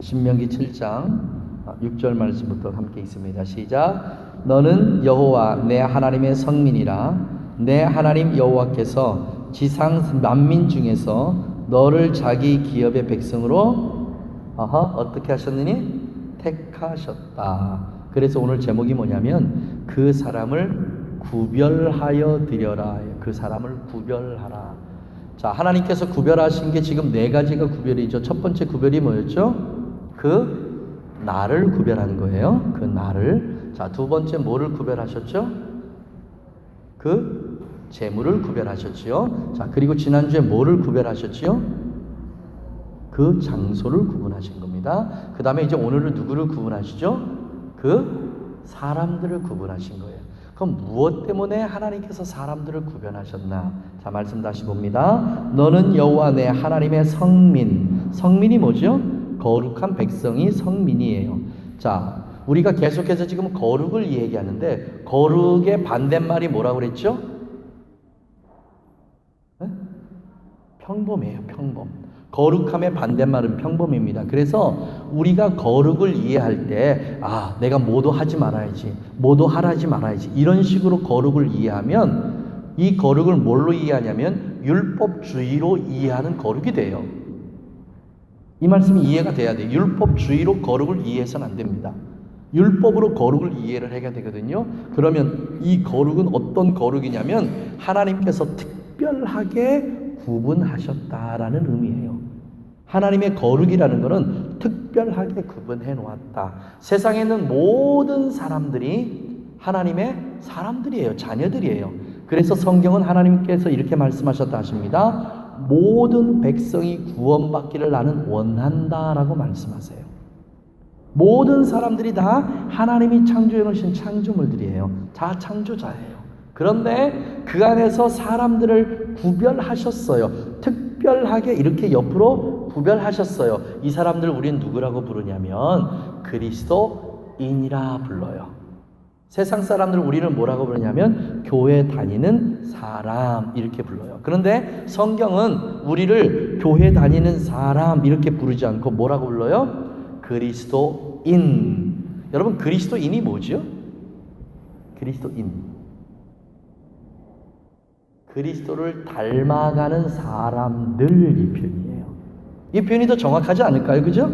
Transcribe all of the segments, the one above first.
신명기 7장 6절 말씀부터 함께 있습니다. 시작. 너는 여호와 내 하나님의 성민이라. 내 하나님 여호와께서 지상 만민 중에서 너를 자기 기업의 백성으로 어떻게 하셨느니? 택하셨다. 그래서 오늘 제목이 뭐냐면 그 사람을 구별하여 드려라. 그 사람을 구별하라. 자, 하나님께서 구별하신 게 지금 네 가지가 구별이죠. 첫 번째 구별이 뭐였죠? 그 나를 구별한 거예요. 그 나를. 자, 두 번째 뭐를 구별하셨죠? 그 재물을 구별하셨지요. 자, 그리고 지난주에 뭐를 구별하셨지요? 그 장소를 구분하신 겁니다. 그 다음에 이제 오늘은 누구를 구분하시죠? 그 사람들을 구분하신 거예요. 그럼 무엇 때문에 하나님께서 사람들을 구별하셨나? 자, 말씀 다시 봅니다. 너는 여호와 내 하나님의 성민. 성민이 뭐죠? 거룩한 백성이 성민이에요. 자, 우리가 계속해서 지금 거룩을 얘기하는데 거룩의 반대말이 뭐라고 그랬죠? 네? 평범이에요. 평범. 거룩함의 반대말은 평범입니다. 그래서 우리가 거룩을 이해할 때 내가 뭐도 하지 말아야지, 뭐도 하라지 말아야지, 이런 식으로 거룩을 이해하면 이 거룩을 뭘로 이해하냐면 율법주의로 이해하는 거룩이 돼요. 이 말씀이 이해가 돼야 돼요. 율법주의로 거룩을 이해해서는 안 됩니다. 율법으로 거룩을 이해를 해야 되거든요. 그러면 이 거룩은 어떤 거룩이냐면 하나님께서 특별하게 구분하셨다라는 의미예요. 하나님의 거룩이라는 것은 특별하게 구분해 놓았다. 세상에 있는 모든 사람들이 하나님의 사람들이에요. 자녀들이에요. 그래서 성경은 하나님께서 이렇게 말씀하셨다 하십니다. 모든 백성이 구원받기를 나는 원한다라고 말씀하세요. 모든 사람들이 다 하나님이 창조해 놓으신 창조물들이에요. 다 창조자예요. 그런데 그 안에서 사람들을 구별하셨어요. 특별하게 이렇게 옆으로 구별하셨어요. 이 사람들 우리는 누구라고 부르냐면 그리스도인이라 불러요. 세상 사람들 우리는 뭐라고 부르냐면 교회 다니는 사람 이렇게 불러요. 그런데 성경은 우리를 교회 다니는 사람 이렇게 부르지 않고 뭐라고 불러요? 그리스도인. 여러분, 그리스도인이 뭐죠? 그리스도인. 그리스도를 닮아가는 사람들, 이 표현이에요. 이 표현이 더 정확하지 않을까요? 그죠?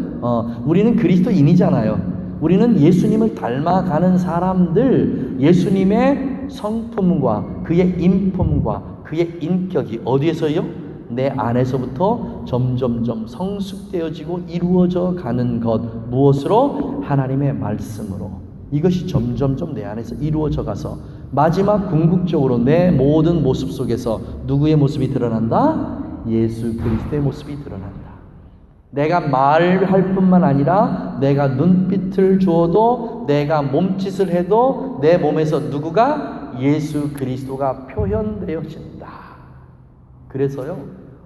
우리는 그리스도인이잖아요. 우리는 예수님을 닮아가는 사람들, 예수님의 성품과 그의 인품과 그의 인격이 어디에서요? 내 안에서부터 점점점 성숙되어지고 이루어져 가는 것. 무엇으로? 하나님의 말씀으로. 이것이 점점점 내 안에서 이루어져 가서 마지막 궁극적으로 내 모든 모습 속에서 누구의 모습이 드러난다? 예수 그리스도의 모습이 드러난다. 내가 말할 뿐만 아니라 내가 눈빛을 주어도 내가 몸짓을 해도 내 몸에서 누구가? 예수 그리스도가 표현되어진다. 그래서요,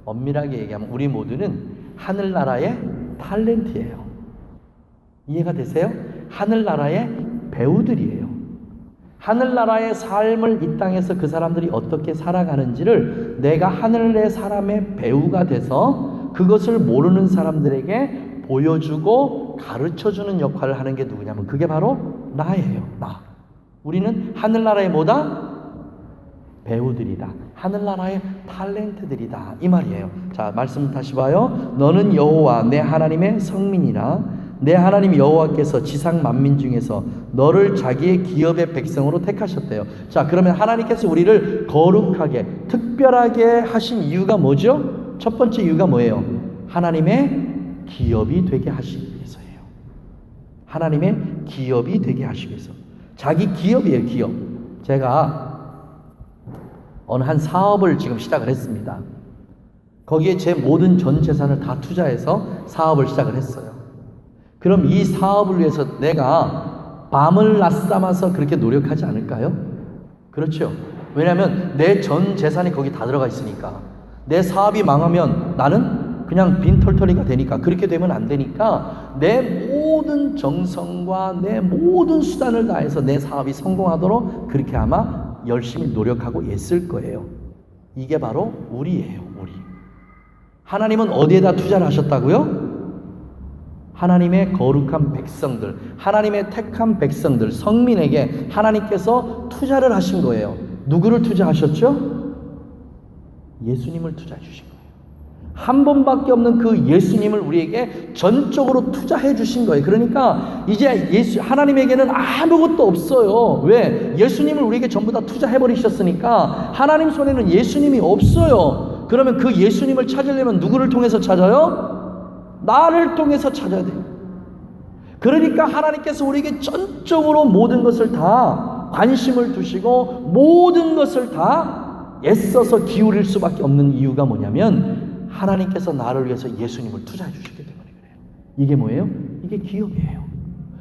엄밀하게 얘기하면 우리 모두는 하늘나라의 탤런트예요. 이해가 되세요? 하늘나라의 배우들이에요. 하늘나라의 삶을 이 땅에서 그 사람들이 어떻게 살아가는지를 내가 하늘의 사람의 배우가 돼서 그것을 모르는 사람들에게 보여주고 가르쳐주는 역할을 하는 게 누구냐면 그게 바로 나예요. 나. 우리는 하늘나라의 뭐다? 배우들이다. 하늘나라의 탤런트들이다. 이 말이에요. 자, 말씀 다시 봐요. 너는 여호와 내 하나님의 성민이라. 내 하나님 여호와께서 지상 만민 중에서 너를 자기의 기업의 백성으로 택하셨대요. 자, 그러면 하나님께서 우리를 거룩하게 특별하게 하신 이유가 뭐죠? 첫 번째 이유가 뭐예요? 하나님의 기업이 되게 하시기 위해서예요. 하나님의 기업이 되게 하시기 위해서. 자기 기업이에요. 기업. 제가 어느 한 사업을 지금 시작을 했습니다. 거기에 제 모든 전 재산을 다 투자해서 사업을 시작을 했어요. 그럼 이 사업을 위해서 내가 밤을 낮삼아서 그렇게 노력하지 않을까요? 그렇죠. 왜냐하면 내 전 재산이 거기 다 들어가 있으니까. 내 사업이 망하면 나는 그냥 빈털터리가 되니까. 그렇게 되면 안 되니까 내 모든 정성과 내 모든 수단을 다해서 내 사업이 성공하도록 그렇게 아마 열심히 노력하고 애쓸 거예요. 이게 바로 우리예요. 우리. 하나님은 어디에다 투자를 하셨다고요? 하나님의 거룩한 백성들, 하나님의 택한 백성들, 성민에게 하나님께서 투자를 하신 거예요. 누구를 투자하셨죠? 예수님을 투자해 주신 거예요. 한 번밖에 없는 그 예수님을 우리에게 전적으로 투자해 주신 거예요. 그러니까 이제 하나님에게는 아무것도 없어요. 왜? 예수님을 우리에게 전부 다 투자해 버리셨으니까 하나님 손에는 예수님이 없어요. 그러면 그 예수님을 찾으려면 누구를 통해서 찾아요? 나를 통해서 찾아야 돼요. 그러니까 하나님께서 우리에게 전적으로 모든 것을 다 관심을 두시고 모든 것을 다 애써서 기울일 수밖에 없는 이유가 뭐냐면 하나님께서 나를 위해서 예수님을 투자해 주셨기 때문에 그래요. 이게 뭐예요? 이게 기업이에요.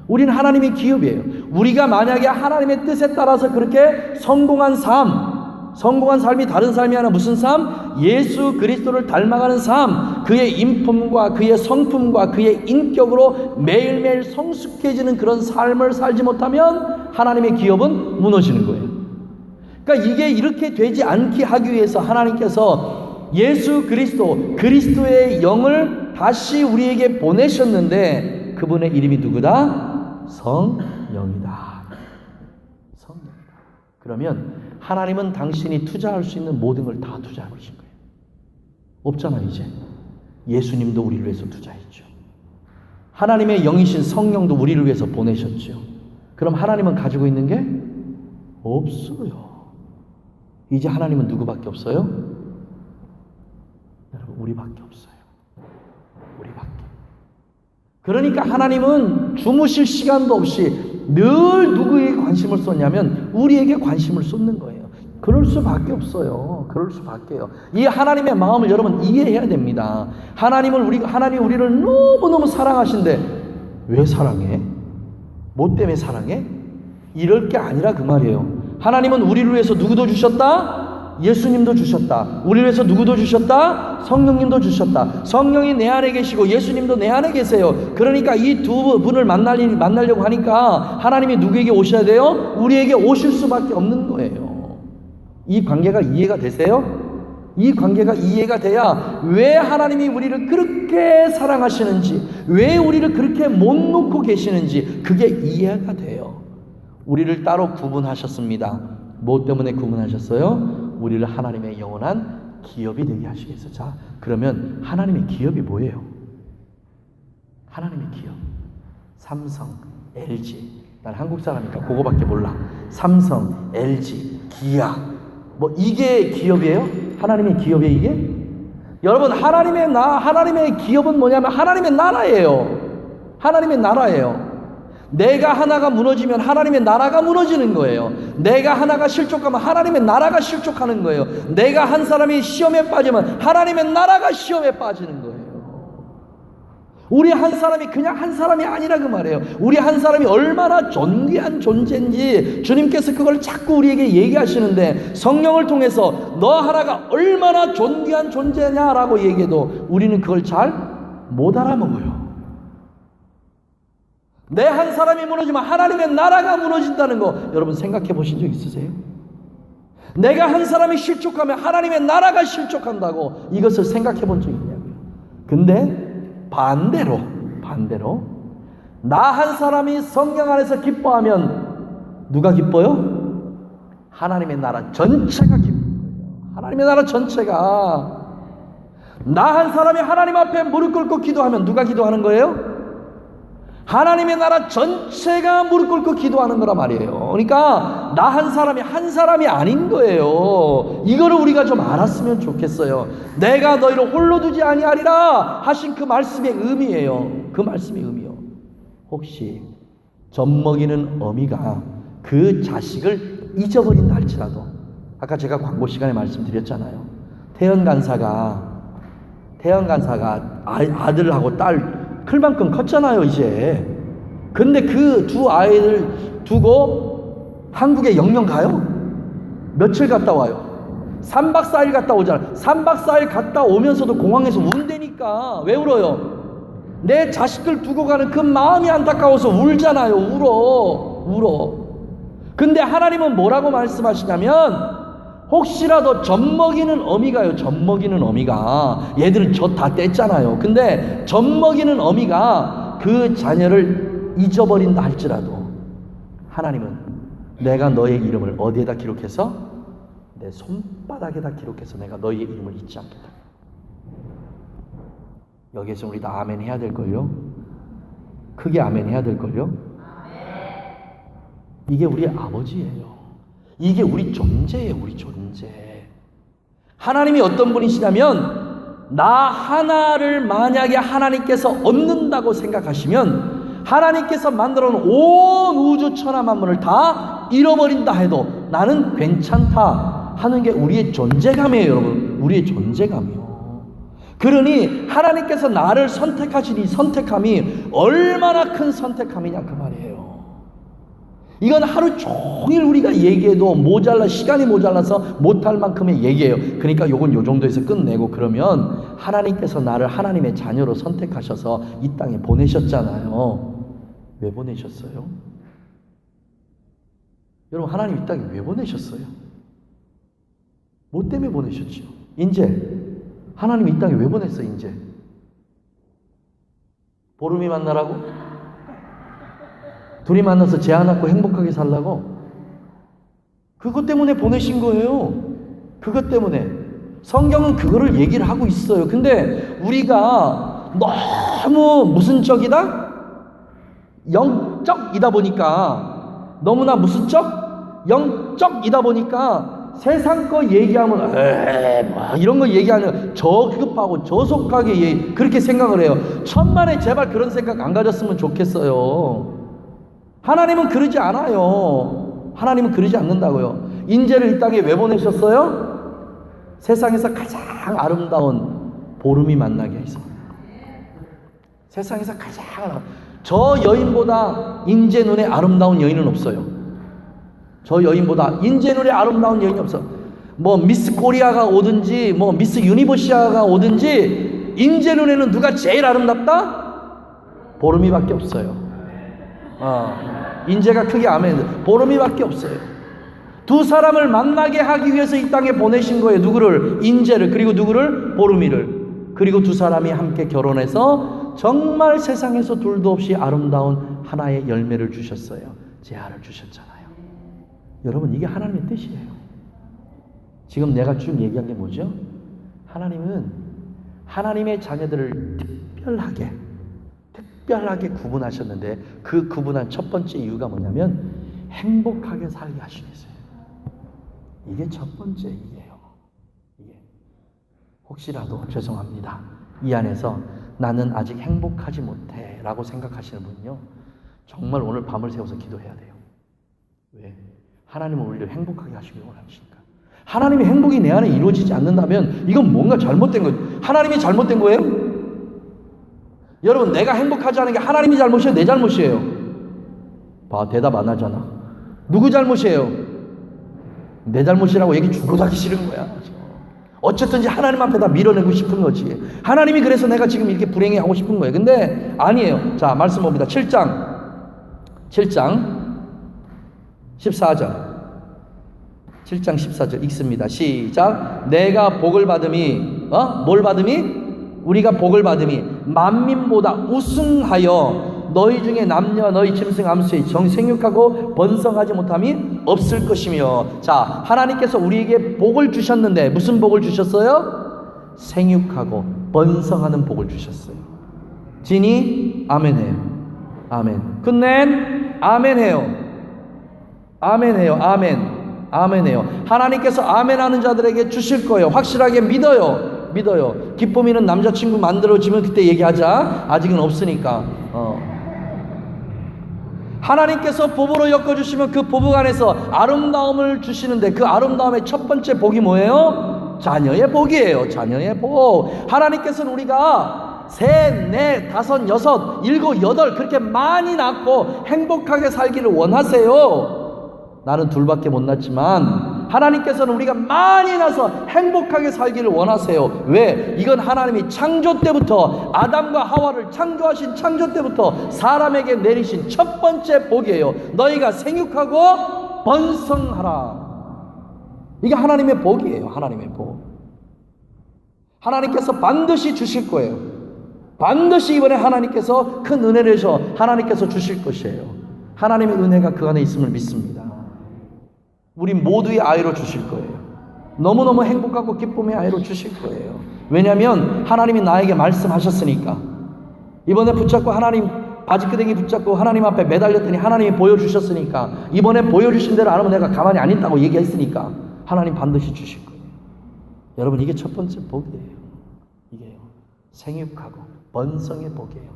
우리는 하나님의 기업이에요. 우리가 만약에 하나님의 뜻에 따라서 그렇게 성공한 삶이 다른 삶이 아니라 무슨 삶? 예수 그리스도를 닮아가는 삶, 그의 인품과 그의 성품과 그의 인격으로 매일매일 성숙해지는 그런 삶을 살지 못하면 하나님의 기업은 무너지는 거예요. 그러니까 이게 이렇게 되지 않게 하기 위해서 하나님께서 예수 그리스도의 영을 다시 우리에게 보내셨는데 그분의 이름이 누구다? 성령이다. 성령이다. 그러면 하나님은 당신이 투자할 수 있는 모든 걸 다 투자하고 계신 거예요. 없잖아요, 이제. 예수님도 우리를 위해서 투자했죠. 하나님의 영이신 성령도 우리를 위해서 보내셨죠. 그럼 하나님은 가지고 있는 게 없어요. 이제 하나님은 누구밖에 없어요? 여러분, 우리밖에 없어요. 우리밖에. 그러니까 하나님은 주무실 시간도 없이 늘 누구에게 관심을 쏟냐면 우리에게 관심을 쏟는 거예요. 그럴 수밖에 없어요. 그럴 수밖에요. 이 하나님의 마음을 여러분 이해해야 됩니다. 하나님이 우리를 너무너무 사랑하신데 왜 사랑해? 뭐 때문에 사랑해? 이럴 게 아니라 그 말이에요. 하나님은 우리를 위해서 누구도 주셨다? 예수님도 주셨다. 우리를 위해서 누구도 주셨다? 성령님도 주셨다. 성령이 내 안에 계시고 예수님도 내 안에 계세요. 그러니까 이 두 분을 만나려고 하니까 하나님이 누구에게 오셔야 돼요? 우리에게 오실 수밖에 없는 거예요. 이 관계가 이해가 되세요? 이 관계가 이해가 돼야 왜 하나님이 우리를 그렇게 사랑하시는지, 왜 우리를 그렇게 못 놓고 계시는지 그게 이해가 돼요. 우리를 따로 구분하셨습니다. 뭐 때문에 구분하셨어요? 우리를 하나님의 영원한 기업이 되게 하시기 위해서. 자, 그러면 하나님의 기업이 뭐예요? 하나님의 기업. 삼성, LG. 난 한국 사람이니까 그거밖에 몰라. 삼성, LG, 기아. 뭐 이게 기업이에요? 하나님의 기업이에요, 이게? 여러분, 하나님의 기업은 뭐냐면 하나님의 나라예요. 하나님의 나라예요. 내가 하나가 무너지면 하나님의 나라가 무너지는 거예요. 내가 하나가 실족하면 하나님의 나라가 실족하는 거예요. 내가 한 사람이 시험에 빠지면 하나님의 나라가 시험에 빠지는 거예요. 우리 한 사람이 그냥 한 사람이 아니라 그 말이에요. 우리 한 사람이 얼마나 존귀한 존재인지 주님께서 그걸 자꾸 우리에게 얘기하시는데 성령을 통해서 너 하나가 얼마나 존귀한 존재냐라고 얘기해도 우리는 그걸 잘 못 알아먹어요. 내 한 사람이 무너지면 하나님의 나라가 무너진다는 거 여러분 생각해 보신 적 있으세요? 내가 한 사람이 실족하면 하나님의 나라가 실족한다고 이것을 생각해 본 적 있냐고요. 근데 반대로 나 한 사람이 성령 안에서 기뻐하면 누가 기뻐요? 하나님의 나라 전체가 기뻐요. 하나님의 나라 전체가. 나 한 사람이 하나님 앞에 무릎 꿇고 기도하면 누가 기도하는 거예요? 하나님의 나라 전체가 무릎 꿇고 기도하는 거란 말이에요. 그러니까 나 한 사람이 아닌 거예요. 이거를 우리가 좀 알았으면 좋겠어요. 내가 너희를 홀로 두지 아니하리라 하신 그 말씀의 의미예요. 그 말씀의 의미요. 혹시 젖먹이는 어미가 그 자식을 잊어버린다 할지라도 아까 제가 광고 시간에 말씀드렸잖아요. 태연 간사가 아들하고 딸 클 만큼 컸잖아요, 이제. 근데 그 두 아이를 두고 한국에 영영 가요? 며칠 갔다 와요? 3박 4일 갔다 오잖아요. 3박 4일 갔다 오면서도 공항에서 운대니까. 왜 울어요? 내 자식들 두고 가는 그 마음이 안타까워서 울잖아요. 울어. 근데 하나님은 뭐라고 말씀하시냐면 혹시라도 젖먹이는 어미가 얘들은 젖 다 뗐잖아요. 근데 젖먹이는 어미가 그 자녀를 잊어버린다 할지라도 하나님은 내가 너의 이름을 어디에다 기록해서? 내 손바닥에다 기록해서 내가 너의 이름을 잊지 않겠다. 여기에서 우리 다 아멘 해야 될걸요? 크게 아멘 해야 될걸요? 이게 우리 아버지예요. 이게 우리 존재예요. 우리 존재. 하나님이 어떤 분이시냐면 나 하나를 만약에 하나님께서 얻는다고 생각하시면 하나님께서 만들어 놓은 온 우주 천하 만물을 다 잃어버린다 해도 나는 괜찮다 하는 게 우리의 존재감이에요. 여러분, 우리의 존재감이요. 그러니 하나님께서 나를 선택하신 이 선택함이 얼마나 큰 선택함이냐 그 말이에요. 이건 하루 종일 우리가 얘기해도 시간이 모자라서 못할 만큼의 얘기예요. 그러니까 요건 요 정도에서 끝내고, 그러면 하나님께서 나를 하나님의 자녀로 선택하셔서 이 땅에 보내셨잖아요. 왜 보내셨어요? 여러분, 하나님 이 땅에 왜 보내셨어요? 뭐 때문에 보내셨죠? 이제 하나님 이 땅에 왜 보냈어요? 이제 보름이 만나라고? 둘이 만나서 재안 낳고 행복하게 살라고? 그것 때문에 보내신 거예요. 그것 때문에. 성경은 그거를 얘기를 하고 있어요. 근데 우리가 너무 무슨 적이다? 영적이다 보니까, 너무나 무슨 적? 영적이다 보니까 세상 거 얘기하면 뭐 이런 거 얘기하면 저급하고 저속하게 그렇게 생각을 해요. 천만에 제발 그런 생각 안 가졌으면 좋겠어요. 하나님은 그러지 않아요. 하나님은 그러지 않는다고요. 인재를 이 땅에 왜 보내셨어요? 세상에서 가장 아름다운 보름이 만나게 해서. 세상에서 가장 저 여인보다 인재 눈에 아름다운 여인은 없어요. 저 여인보다 인재 눈에 아름다운 여인이 없어. 뭐 미스 코리아가 오든지 뭐 미스 유니버시아가 오든지 인재 눈에는 누가 제일 아름답다? 보름이밖에 없어요. 인재가 크게 아멘. 보름이밖에 없어요. 두 사람을 만나게 하기 위해서 이 땅에 보내신 거예요. 누구를? 인재를. 그리고 누구를? 보름이를. 그리고 두 사람이 함께 결혼해서 정말 세상에서 둘도 없이 아름다운 하나의 열매를 주셨어요. 재화를 주셨잖아요. 여러분, 이게 하나님의 뜻이에요. 지금 내가 쭉 얘기한 게 뭐죠? 하나님은 하나님의 자녀들을 특별하게 구분하셨는데, 그 구분한 첫 번째 이유가 뭐냐면 행복하게 살게 하시기 위해서요. 이게 첫 번째 이유예요. 이게 혹시라도 죄송합니다, 이 안에서 나는 아직 행복하지 못해 라고 생각하시는 분은요, 정말 오늘 밤을 새워서 기도해야 돼요. 왜? 하나님은 우리를 행복하게 하시길 원하시니까. 하나님의 행복이 내 안에 이루어지지 않는다면 이건 뭔가 잘못된 거예요. 하나님이 잘못된 거예요? 여러분, 내가 행복하지 않은 게 하나님이 잘못이에요? 내 잘못이에요? 대답 안 하잖아. 누구 잘못이에요? 내 잘못이라고 얘기 주고 하기 싫은 거야. 어쨌든지 하나님 앞에 다 밀어내고 싶은 거지. 하나님이 그래서 내가 지금 이렇게 불행해 하고 싶은 거예요. 근데 아니에요. 자, 말씀 봅니다. 7장 14절 읽습니다. 시작. 내가 복을 받음이 뭘 받음이? 우리가 복을 받음이 만민보다 우승하여 너희 중에 남녀 너희 짐승 암수의 정생육하고 번성하지 못함이 없을 것이며. 자, 하나님께서 우리에게 복을 주셨는데 무슨 복을 주셨어요? 생육하고 번성하는 복을 주셨어요. 진이 아멘해요. 아멘. 끝낸 아멘해요. 아멘해요. 아멘해요. 하나님께서 아멘하는 자들에게 주실 거예요. 확실하게 믿어요. 기쁨이는 남자친구 만들어지면 그때 얘기하자. 아직은 없으니까. 하나님께서 복으로 엮어주시면 그 부부 간에서 아름다움을 주시는데, 그 아름다움의 첫 번째 복이 뭐예요? 자녀의 복이에요. 자녀의 복. 하나님께서는 우리가 3, 4, 5, 6, 7, 8 그렇게 많이 낳고 행복하게 살기를 원하세요. 나는 2밖에 못 낳지만 하나님께서는 우리가 많이 나서 행복하게 살기를 원하세요. 왜? 이건 하나님이 창조 때부터 아담과 하와를 창조하신 창조 때부터 사람에게 내리신 첫 번째 복이에요. 너희가 생육하고 번성하라. 이게 하나님의 복이에요. 하나님의 복. 하나님께서 반드시 주실 거예요. 반드시 이번에 하나님께서 큰 은혜를 해서 하나님께서 주실 것이에요. 하나님의 은혜가 그 안에 있음을 믿습니다. 우리 모두의 아이로 주실 거예요. 너무너무 행복하고 기쁨의 아이로 주실 거예요. 왜냐하면 하나님이 나에게 말씀하셨으니까. 이번에 붙잡고 하나님 바지끄댕이 붙잡고 하나님 앞에 매달렸더니 하나님이 보여주셨으니까, 이번에 보여주신 대로 안 하면 내가 가만히 안 있다고 얘기했으니까 하나님 반드시 주실 거예요. 여러분, 이게 첫 번째 복이에요. 이게요. 생육하고 번성의 복이에요.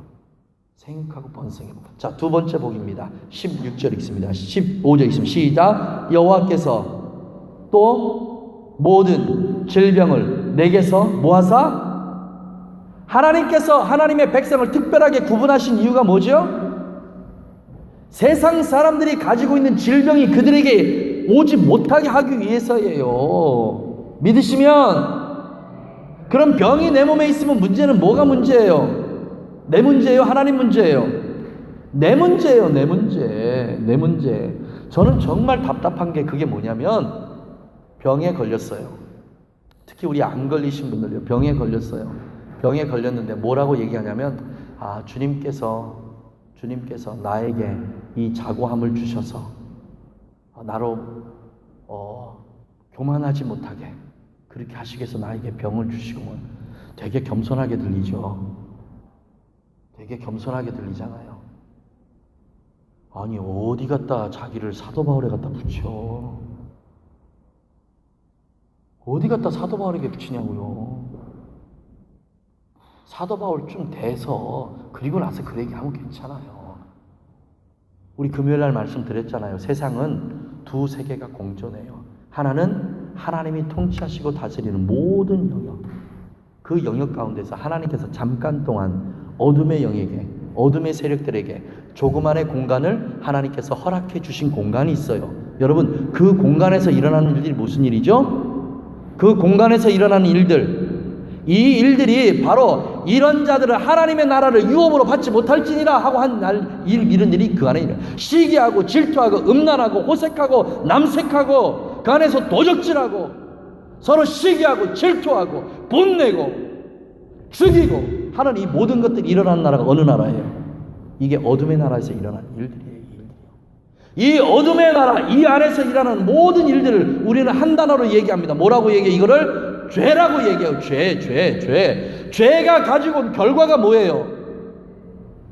생육하고 번성의 복. 자, 두 번째 복입니다. 16절 읽습니다. 15절 읽습니다. 시작. 여호와께서 또 모든 질병을 내게서 모아사, 하나님께서 하나님의 백성을 특별하게 구분하신 이유가 뭐죠? 세상 사람들이 가지고 있는 질병이 그들에게 오지 못하게 하기 위해서예요. 믿으시면, 그럼 병이 내 몸에 있으면 문제는 뭐가 문제예요? 내 문제예요? 하나님 문제예요? 내 문제예요. 내 문제. 내 문제. 저는 정말 답답한 게 그게 뭐냐면, 병에 걸렸어요. 특히 우리 안 걸리신 분들요, 병에 걸렸어요. 병에 걸렸는데 뭐라고 얘기하냐면, 주님께서 나에게 이 자고함을 주셔서 나로 교만하지 못하게 그렇게 하시기 위해서 나에게 병을 주시고. 되게 겸손하게 들리죠. 되게 겸손하게 들리잖아요. 아니, 어디 갖다 자기를 사도 바울에 갖다 붙여? 어디 갖다 사도 바울에게 붙이냐고요. 사도 바울 좀 돼서 그리고 나서 그 얘기하면 괜찮아요. 우리 금요일날 말씀드렸잖아요. 세상은 두 세계가 공존해요. 하나는 하나님이 통치하시고 다스리는 모든 영역, 그 영역 가운데서 하나님께서 잠깐 동안 어둠의 영에게, 어둠의 세력들에게 조그만의 공간을 하나님께서 허락해 주신 공간이 있어요. 여러분, 그 공간에서 일어나는 일들이 무슨 일이죠? 그 공간에서 일어나는 일들, 이 일들이 바로 이런 자들을 하나님의 나라를 유업으로 받지 못할지니라 하고 한 이런 일이 그 안에 일어나요. 시기하고 질투하고 음란하고 호색하고 남색하고 그 안에서 도적질하고 서로 시기하고 질투하고 분내고 죽이고 하는 이 모든 것들이 일어나는 나라가 어느 나라예요? 이게 어둠의 나라에서 일어나는 일들이에요. 이 어둠의 나라, 이 안에서 일어나는 모든 일들을 우리는 한 단어로 얘기합니다. 뭐라고 얘기해요? 이거를 죄라고 얘기해요. 죄. 죄가 가지고 온 결과가 뭐예요?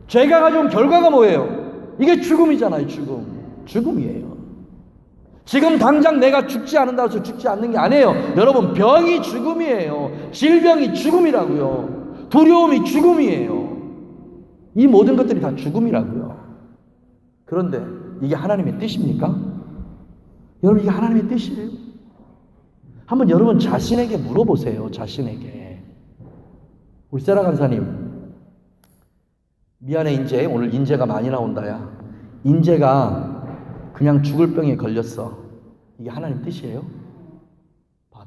죄가 가지고 온 결과가 뭐예요? 이게 죽음이잖아요. 죽음이에요. 지금 당장 내가 죽지 않는다고 해서 죽지 않는 게 아니에요. 여러분, 병이 죽음이에요. 질병이 죽음이라고요. 두려움이 죽음이에요. 이 모든 것들이 다 죽음이라고요. 그런데 이게 하나님의 뜻입니까? 여러분, 이게 하나님의 뜻이에요? 한번 여러분 자신에게 물어보세요. 자신에게. 우리 세라 간사님, 미안해 인재, 오늘 인재가 많이 나온다야. 인재가 그냥 죽을 병에 걸렸어. 이게 하나님 뜻이에요?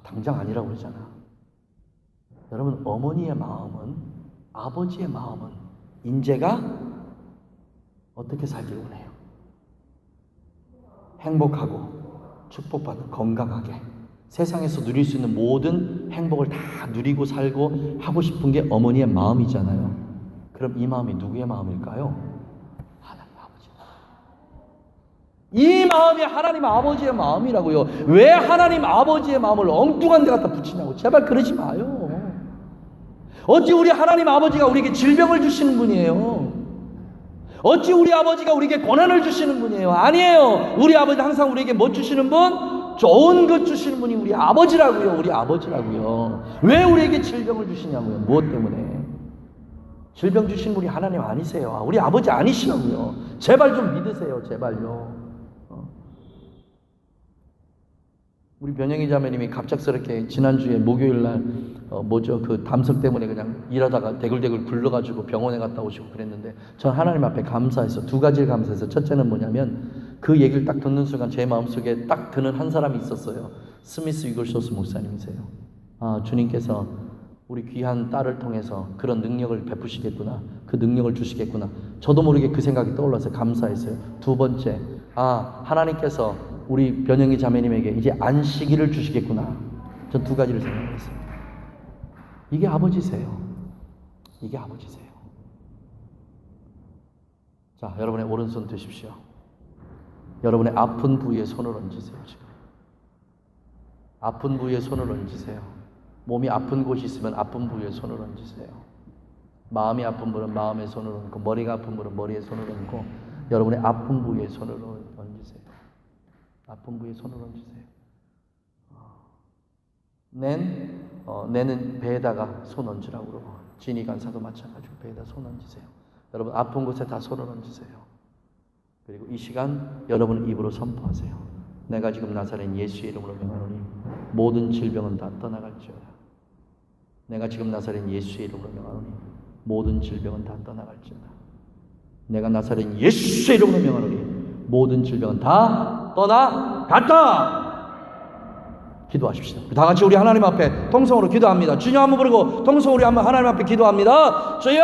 당장 아니라고 그러잖아. 여러분, 어머니의 마음은, 아버지의 마음은 인재가 어떻게 살기를 원해요? 행복하고 축복받는, 건강하게 세상에서 누릴 수 있는 모든 행복을 다 누리고 살고 하고 싶은 게 어머니의 마음이잖아요. 그럼 이 마음이 누구의 마음일까요? 하나님 아버지. 이 마음이 하나님 아버지의 마음이라고요. 왜 하나님 아버지의 마음을 엉뚱한 데 갖다 붙이냐고. 제발 그러지 마요. 어찌 우리 하나님 아버지가 우리에게 질병을 주시는 분이에요? 어찌 우리 아버지가 우리에게 고난을 주시는 분이에요? 아니에요. 우리 아버지 항상 우리에게 뭐 주시는 분? 좋은 것 주시는 분이 우리 아버지라고요. 우리 아버지라고요. 왜 우리에게 질병을 주시냐고요. 무엇 때문에? 질병 주신 분이 하나님 아니세요. 우리 아버지 아니시라고요. 제발 좀 믿으세요. 제발요. 우리 변영희 자매님이 갑작스럽게 지난주에 목요일날 그 담석 때문에 그냥 일하다가 대굴대굴 굴러가지고 병원에 갔다 오시고 그랬는데, 전 하나님 앞에 감사해서 두 가지를 감사해서, 첫째는 뭐냐면 그 얘기를 딱 듣는 순간 제 마음속에 딱 드는 한 사람이 있었어요. 스미스 위글소스 목사님이세요. 주님께서 우리 귀한 딸을 통해서 그런 능력을 베푸시겠구나, 그 능력을 주시겠구나. 저도 모르게 그 생각이 떠올라서 감사했어요. 두 번째, 하나님께서 우리 변영희 자매님에게 이제 안식일을 주시겠구나. 전 두 가지를 생각했어요. 이게 아버지세요. 이게 아버지세요. 자, 여러분의 오른손 드십시오. 여러분의 아픈 부위에 손을 얹으세요. 지금 아픈 부위에 손을 얹으세요. 몸이 아픈 곳이 있으면 아픈 부위에 손을 얹으세요. 마음이 아픈 분은 마음에 손을 얹고, 머리가 아픈 분은 머리에 손을 얹고, 여러분의 아픈 부위에 손을 얹으세요. 아픈 부위에 손을 얹으세요. 낸은 배에다가 손 얹으라고 그러고, 진이 간사도 마찬가지로 배에다 손 얹으세요. 여러분 아픈 곳에 다 손을 얹으세요. 그리고 이 시간 여러분 입으로 선포하세요. 내가 지금 나사렛 예수의 이름으로 명하노니 모든 질병은 다 떠나갈지어다. 내가 지금 나사렛 예수의 이름으로 명하노니 모든 질병은 다 떠나갈지어다. 내가 나사렛 예수의 이름으로 명하노니 모든 질병은 다 떠나갔다. 기도하십시오. 다 같이 우리 하나님 앞에 통성으로 기도합니다. 주님 한번 부르고 통성으로 한번 하나님 앞에 기도합니다. 주여!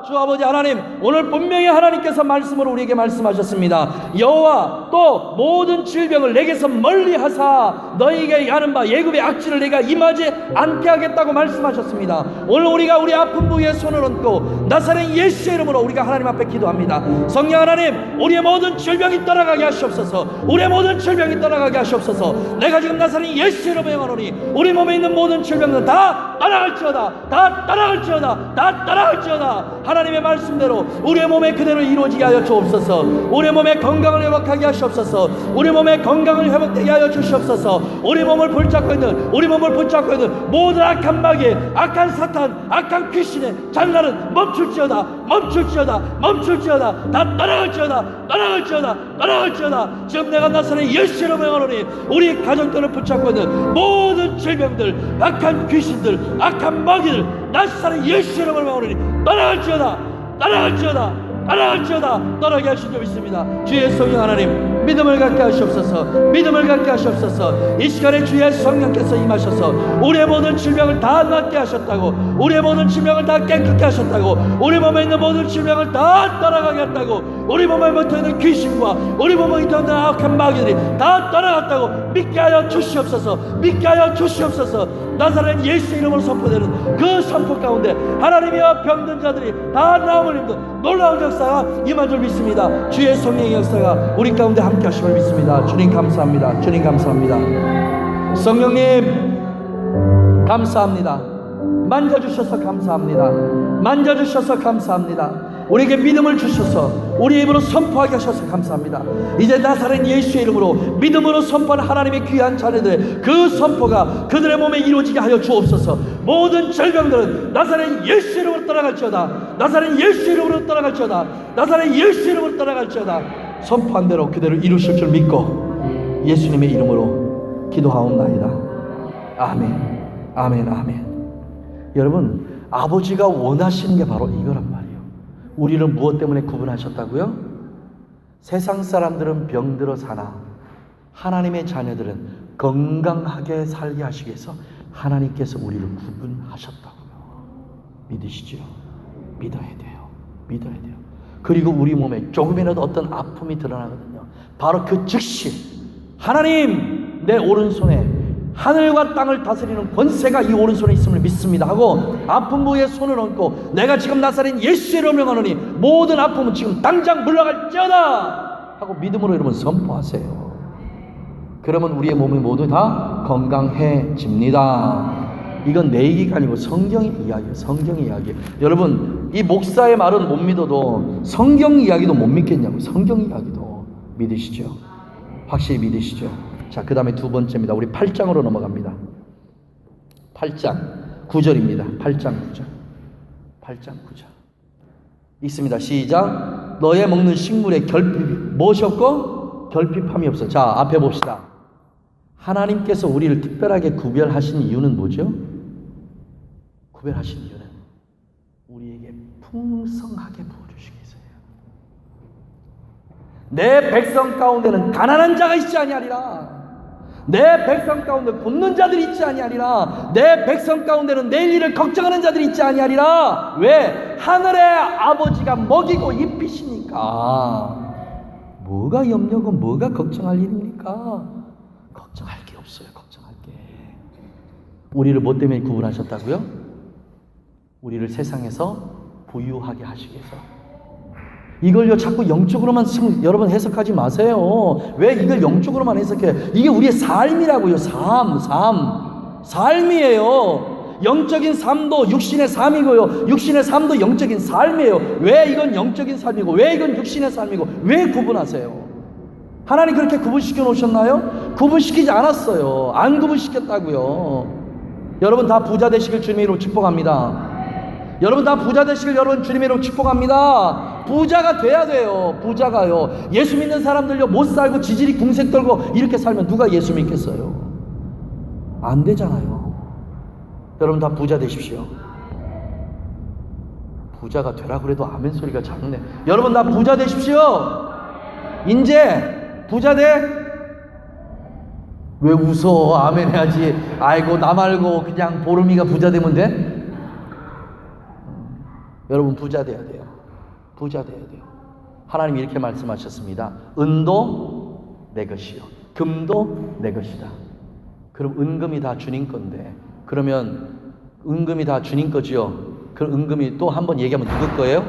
주 아버지 하나님, 오늘 분명히 하나님께서 말씀으로 우리에게 말씀하셨습니다. 여호와 또 모든 질병을 내게서 멀리 하사 너희에게 하는 바 예굽의 악취를 내가 임하지 않게 하겠다고 말씀하셨습니다. 오늘 우리가 우리 아픈 부위에 손을 얹고 나사렛 예수의 이름으로 우리가 하나님 앞에 기도합니다. 성령 하나님, 우리의 모든 질병이 떠나가게 하시옵소서. 우리의 모든 질병이 떠나가게 하시옵소서. 내가 지금 나사렛 예수의 이름으로 명하노니 우리 몸에 있는 모든 질병은 다 떠나갈지어다. 다 떠나갈지어다. 다 떠나갈지어다. 하나님의 말씀대로 우리의 몸에 그대로 이루어지게 하여 주옵소서. 우리의 몸에 건강을 회복하게 하시옵소서. 우리 몸에 건강을 회복되게 하여 주시옵소서. 우리 몸을 붙잡고 있는 모든 악한 마귀, 악한 사탄, 악한 귀신의 장난은 멈출지어다. 다 떠나갈지어다. 지금 내가 나사렛 예수로 명하노니 우리 가족들을 붙잡고 있는 모든 질병들, 악한 귀신들, 악한 마귀들 나사렛 예수로 명하노니 떠나게 하신 점 있습니다. 주의 성령 하나님, 믿음을 갖게 하시옵소서. 이 시간에 주의 성령께서 임하셔서 우리의 모든 질병을 다 낫게 하셨다고, 우리의 모든 질병을 다 깨끗게 하셨다고, 우리 몸에 있는 모든 질병을 다 떠나가게 했다고, 우리 몸에 붙어있는 귀신과 우리 몸에 붙어있는 악한 마귀들이 다 떠나갔다고 믿게 하여 주시옵소서. 나사렛 예수 이름으로 선포되는 그 선포 가운데 하나님이여 병든 자들이 다 나음을 입는 놀라운 역사가 임한 줄 믿습니다. 주의 성령의 역사가 우리 가운데 함께 하심을 믿습니다. 주님 감사합니다. 성령님 감사합니다. 만져주셔서 감사합니다. 우리에게 믿음을 주셔서 우리 입으로 선포하게 하셔서 감사합니다. 이제 나사렛 예수의 이름으로 믿음으로 선포한 하나님의 귀한 자녀들의 그 선포가 그들의 몸에 이루어지게 하여 주옵소서. 모든 질병들은 나사렛 예수 이름으로 떠나갈지어다. 선포한 대로 그대로 이루실 줄 믿고 예수님의 이름으로 기도하옵나이다. 아멘. 여러분, 아버지가 원하시는 게 바로 이거란 말이에요. 우리를 무엇 때문에 구분하셨다고요? 세상 사람들은 병들어 사나 하나님의 자녀들은 건강하게 살게 하시기 위해서 하나님께서 우리를 구분하셨다고요. 믿으시죠? 믿어야 돼요. 그리고 우리 몸에 조금이라도 어떤 아픔이 드러나거든요. 바로 그 즉시 하나님, 내 오른손에 하늘과 땅을 다스리는 권세가 이 오른손에 있음을 믿습니다 하고 아픈 부위에 손을 얹고 내가 지금 나사렛 예수의 이름으로 명하노니 모든 아픔은 지금 당장 물러갈지어다 하고 믿음으로 여러분 선포하세요. 그러면 우리의 몸이 모두 다 건강해집니다. 이건 내 얘기가 아니고 성경의 이야기예요. 여러분, 이 목사의 말은 못 믿어도 성경 이야기도 못 믿겠냐고. 성경 이야기도 믿으시죠? 확실히 믿으시죠? 자, 그 다음에 두 번째입니다. 우리 8장으로 넘어갑니다. 8장 9절입니다. 8장 9절 있습니다. 시작. 너의 먹는 식물에 무엇이 없고 결핍함이 없어. 자, 앞에 봅시다. 하나님께서 우리를 특별하게 구별하신 이유는 뭐죠? 구별하신 이유는 우리에게 풍성하게 부어주시기 위해서예요. 내 백성 가운데는 가난한 자가 있지 아니하리라. 내 백성 가운데 굶는 자들이 있지 아니하리라. 내 백성 가운데는 내일 일을 걱정하는 자들이 있지 아니하리라. 왜? 하늘의 아버지가 먹이고 입히시니까. 뭐가 염려고 뭐가 걱정할 일입니까? 걱정할 게 없어요. 걱정할 게. 우리를 뭐 때문에 구분하셨다고요? 우리를 세상에서 부유하게 하시기 위해서. 이걸요 자꾸 영적으로만 여러분 해석하지 마세요. 왜 이걸 영적으로만 해석해요? 이게 우리의 삶이라고요. 삶이에요. 영적인 삶도 육신의 삶이고요, 육신의 삶도 영적인 삶이에요. 왜 이건 영적인 삶이고 왜 이건 육신의 삶이고 왜 구분하세요? 하나님 그렇게 구분시켜 놓으셨나요? 구분시키지 않았어요. 안 구분시켰다고요. 여러분 다 부자 되시길 주님의 이름으로 축복합니다. 여러분 다 부자 되시길 여러분 주님의 이름으로 축복합니다. 부자가 돼야 돼요. 부자가요. 예수 믿는 사람들요 못 살고 지질이 궁색 떨고 이렇게 살면 누가 예수 믿겠어요? 안 되잖아요. 여러분 다 부자 되십시오. 부자가 되라 그래도 아멘 소리가 작네. 여러분 다 부자 되십시오. 이제 부자 돼? 왜 웃어? 아멘 해야지. 아이고 나 말고 그냥 보름이가 부자 되면 돼? 여러분 부자 돼야 돼요. 부자 돼야 돼요. 하나님이 이렇게 말씀하셨습니다. 은도 내 것이요 금도 내 것이다. 그럼 은금이 다 주님 건데, 그러면 은금이 다 주님 거지요. 그럼 은금이 또 한번 얘기하면 누구 거예요?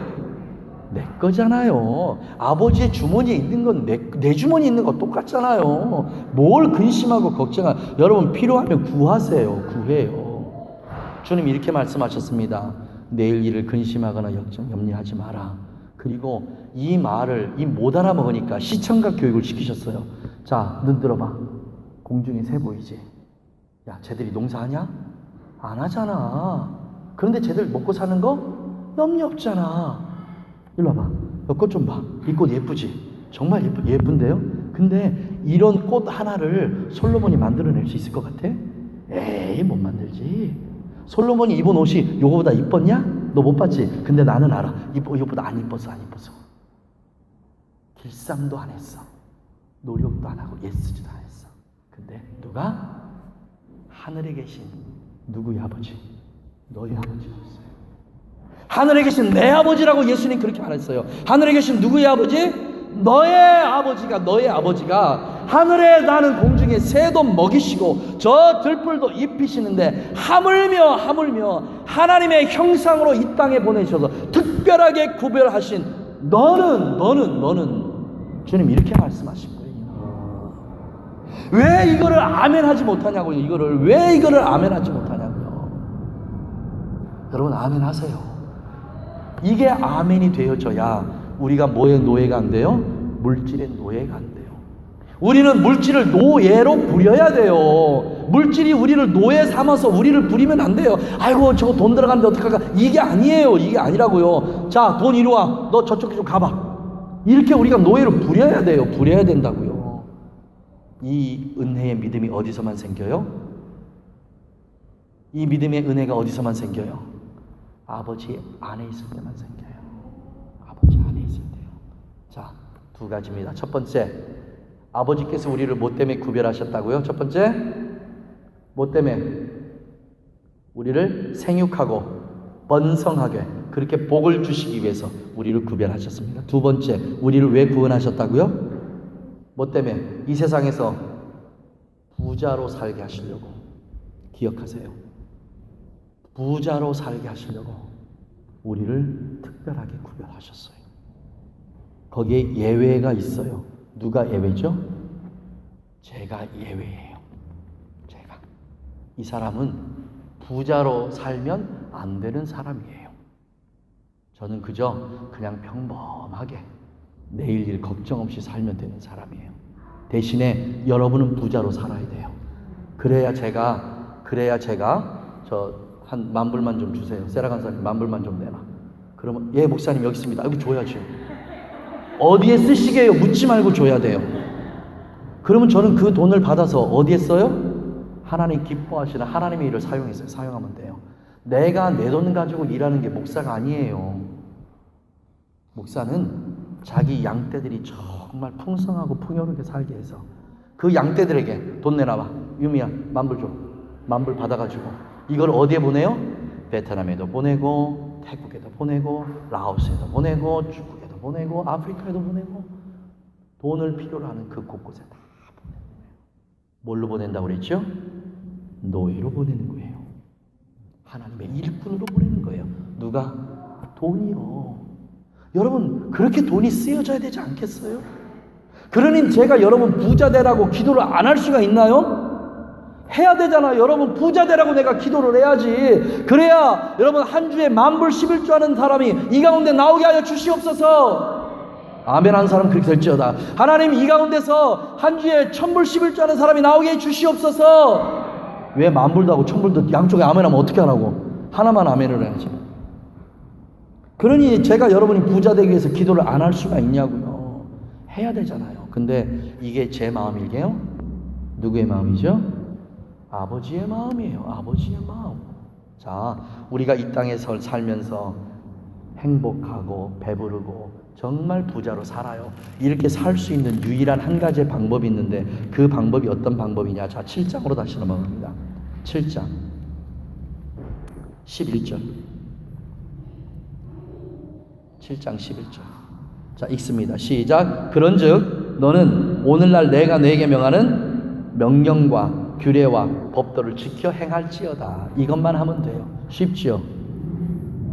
내 거잖아요. 아버지의 주머니에 있는 건 내 주머니에 있는 거 똑같잖아요. 뭘 근심하고 걱정하고. 여러분 필요하면 구하세요. 구해요. 주님 이렇게 말씀하셨습니다. 내일 일을 근심하거나 염려하지 마라. 그리고 이 말을 못 알아먹으니까 시청각 교육을 시키셨어요. 자, 눈 들어봐. 공중에 새 보이지? 야, 쟤들이 농사하냐? 안 하잖아. 그런데 쟤들 먹고 사는 거 염려 없잖아. 일로 와봐. 이 꽃 좀 봐. 이 꽃 예쁘지? 정말 예쁜데요? 근데 이런 꽃 하나를 솔로몬이 만들어낼 수 있을 것 같아? 에이, 못 만들지. 솔로몬이 입은 옷이 요거보다 이뻤냐? 너 못 봤지? 근데 나는 알아. 이거보다 안 이뻤어. 길쌈도 안 했어. 노력도 안 하고 애쓰지도 안 했어. 근데 누가? 하늘에 계신 누구의 아버지? 너희 아버지였어요. 하늘에 계신 내 아버지라고 예수님 그렇게 말했어요. 하늘에 계신 누구의 아버지? 너의 아버지가 하늘에 나는 공중에 새도 먹이시고 저 들풀도 입히시는데 하물며 하나님의 형상으로 이 땅에 보내셔서 특별하게 구별하신 너는 주님 이렇게 말씀하신 거예요. 왜 이거를 아멘하지 못하냐고요. 왜 이거를 아멘하지 못하냐고요. 여러분 아멘하세요. 이게 아멘이 되어져야 우리가 뭐의 노예가 안 돼요? 물질의 노예가 안 돼요. 우리는 물질을 노예로 부려야 돼요. 물질이 우리를 노예 삼아서 우리를 부리면 안 돼요. 아이고 저거 돈 들어가는데 어떡할까? 이게 아니에요. 이게 아니라고요. 자, 돈 이리 와. 너 저쪽 좀 가봐. 이렇게 우리가 노예로 부려야 돼요. 부려야 된다고요. 이 은혜의 믿음이 어디서만 생겨요? 이 믿음의 은혜가 어디서만 생겨요? 아버지 안에 있을 때만 생겨요. 아버지 안에 있을 때요. 자, 두 가지입니다. 첫 번째, 아버지께서 우리를 뭐 때문에 구별하셨다고요? 첫 번째, 뭐 때문에? 우리를 생육하고 번성하게 그렇게 복을 주시기 위해서 우리를 구별하셨습니다. 두 번째, 우리를 왜 구원하셨다고요? 뭐 때문에? 이 세상에서 부자로 살게 하시려고. 기억하세요. 부자로 살게 하시려고 우리를 특별하게 구별하셨어요. 거기에 예외가 있어요. 누가 예외죠? 제가 예외예요. 제가. 이 사람은 부자로 살면 안 되는 사람이에요. 저는 그냥 평범하게 내일 일 걱정 없이 살면 되는 사람이에요. 대신에 여러분은 부자로 살아야 돼요. 그래야 제가 저 한 10,000불만 좀 주세요. 세라 간사님 10,000불만 좀 내라. 그러면 예 목사님 여기 있습니다. 아이고 줘야죠. 어디에 쓰시게요? 묻지 말고 줘야 돼요. 그러면 저는 그 돈을 받아서 어디에 써요? 하나님 기뻐하시는 하나님의 일을 사용하면 돼요. 내가 내 돈 가지고 일하는 게 목사가 아니에요. 목사는 자기 양떼들이 정말 풍성하고 풍요롭게 살게 해서 그 양떼들에게 돈 내놔봐. 유미야 10,000불 줘. 10,000불 받아가지고 이걸 어디에 보내요? 베트남에도 보내고 태국에도 보내고 라오스에도 보내고 중국에도 보내고 아프리카에도 보내고 돈을 필요로 하는 그 곳곳에 다 보내는 거예요. 뭘로 보낸다고 그랬죠? 노예로 보내는 거예요. 하나님의 일꾼으로 보내는 거예요. 누가? 돈이요. 여러분, 그렇게 돈이 쓰여져야 되지 않겠어요? 그러니 제가 여러분 부자 되라고 기도를 안 할 수가 있나요? 해야 되잖아요. 여러분 부자 되라고 내가 기도를 해야지. 그래야 여러분 한 주에 10,000불 11조 하는 사람이 이 가운데 나오게 하여 주시옵소서. 아멘 하는 사람 그렇게 될지어다. 하나님 이 가운데서 한 주에 1,000불 11조 하는 사람이 나오게 해 주시옵소서. 왜 10,000불도 하고 1,000불도 양쪽에 아멘 하면 어떻게 하라고? 하나만 아멘을 해야지. 그러니 제가 여러분이 부자 되기 위해서 기도를 안 할 수가 있냐고요. 해야 되잖아요. 근데 이게 제 마음이게요? 누구의 마음이죠? 아버지의 마음이에요. 아버지의 마음. 자, 우리가 이 땅에서 살면서 행복하고 배부르고 정말 부자로 살아요. 이렇게 살 수 있는 유일한 한 가지의 방법이 있는데 그 방법이 어떤 방법이냐? 자, 7장으로 다시 넘어갑니다. 7장 11절 7장 11절. 자, 읽습니다. 시작. 그런즉 너는 오늘날 내가 너에게 명하는 명령과 규례와 법도를 지켜 행할지어다. 이것만 하면 돼요. 쉽지요?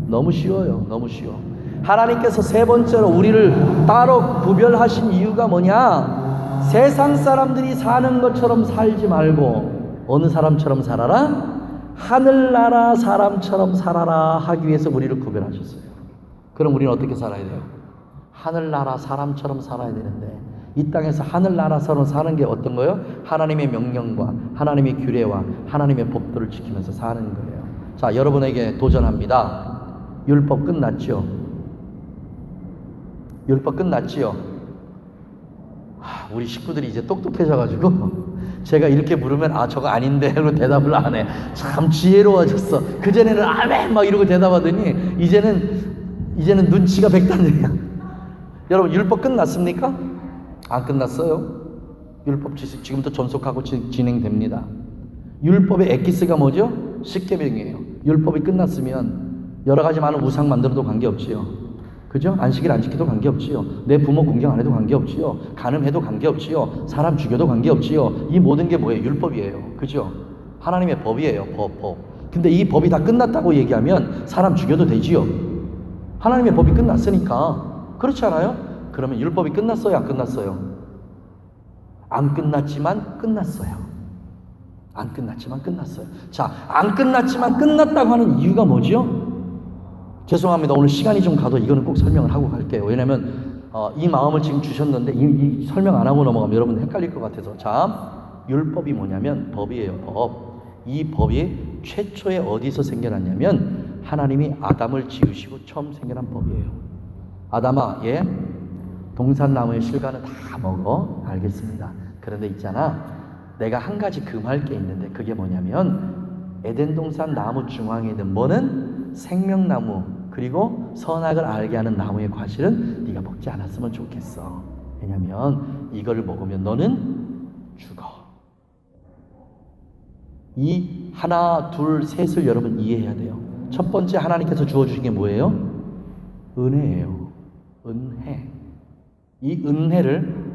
너무 쉬워요. 너무 쉬워. 하나님께서 세 번째로 우리를 따로 구별하신 이유가 뭐냐? 세상 사람들이 사는 것처럼 살지 말고 어느 사람처럼 살아라? 하늘나라 사람처럼 살아라 하기 위해서 우리를 구별하셨어요. 그럼 우리는 어떻게 살아야 돼요? 하늘나라 사람처럼 살아야 되는데 이 땅에서 하늘나라처럼 사는 게 어떤 거예요? 하나님의 명령과 하나님의 규례와 하나님의 법도를 지키면서 사는 거예요. 자, 여러분에게 도전합니다. 율법 끝났죠? 율법 끝났지요? 우리 식구들이 이제 똑똑해져가지고 제가 이렇게 물으면 아 저거 아닌데 하고 대답을 안 해. 참 지혜로워졌어. 그전에는 아멘 막 이러고 대답하더니 이제는 눈치가 백단이야. 여러분 율법 끝났습니까? 안 끝났어요. 율법 지금도 존속하고 진행됩니다. 율법의 엑기스가 뭐죠? 십계명이에요. 율법이 끝났으면 여러 가지 많은 우상 만들어도 관계없지요. 그죠? 안식일 안 지켜도 관계없지요. 내 부모 공경 안 해도 관계없지요. 간음해도 관계없지요. 사람 죽여도 관계없지요. 이 모든 게 뭐예요? 율법이에요. 그죠? 하나님의 법이에요. 법. 근데 이 법이 다 끝났다고 얘기하면 사람 죽여도 되지요. 하나님의 법이 끝났으니까. 그렇지 않아요? 그러면 율법이 끝났어요? 안 끝났어요? 안 끝났지만 끝났어요. 안 끝났지만 끝났어요. 자, 안 끝났지만 끝났다고 하는 이유가 뭐죠? 죄송합니다. 오늘 시간이 좀 가도 이거는 꼭 설명을 하고 갈게요. 왜냐면 이 마음을 지금 주셨는데 이 설명 안 하고 넘어가면 여러분 헷갈릴 것 같아서. 자, 율법이 뭐냐면 법이에요. 법. 이 법이 최초에 어디서 생겨났냐면 하나님이 아담을 지으시고 처음 생겨난 법이에요. 아담아, 동산나무의 실과는 다 먹어. 알겠습니다. 그런데 있잖아, 내가 한 가지 금할 게 있는데 그게 뭐냐면 에덴 동산 나무 중앙에 있는 뭐는 생명나무 그리고 선악을 알게 하는 나무의 과실은 네가 먹지 않았으면 좋겠어. 왜냐면 이걸 먹으면 너는 죽어. 이 하나, 둘, 셋을 여러분 이해해야 돼요. 첫 번째 하나님께서 주어주신 게 뭐예요? 은혜예요. 은혜. 이 은혜를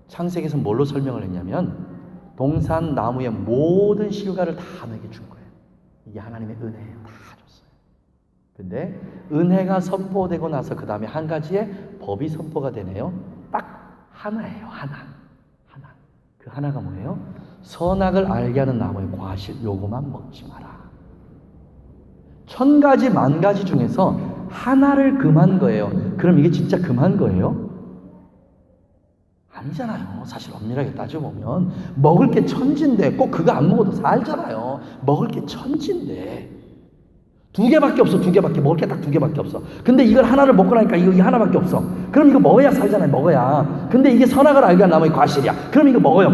창세기에서 뭘로 설명을 했냐면 동산 나무의 모든 실과를 다 너에게 준 거예요. 이게 하나님의 은혜예요. 다 줬어요. 근데 은혜가 선포되고 나서 그 다음에 한 가지의 법이 선포가 되네요. 딱 하나예요. 하나. 그 하나가 뭐예요? 선악을 알게 하는 나무의 과실 요거만 먹지 마라. 1000가지 만가지 중에서 하나를 금한 거예요. 그럼 이게 진짜 금한 거예요? 아니잖아요. 사실 엄밀하게 따져보면 먹을 게 천지인데 꼭 그거 안 먹어도 살잖아요. 먹을 게 천지인데 2개밖에 없어. 2개밖에 먹을 게 딱 2개밖에 없어. 근데 이걸 하나를 먹고 나니까 이거 하나밖에 없어. 그럼 이거 먹어야 살잖아요. 먹어야. 근데 이게 선악을 알게 한 나무의 과실이야. 그럼 이거 먹어요.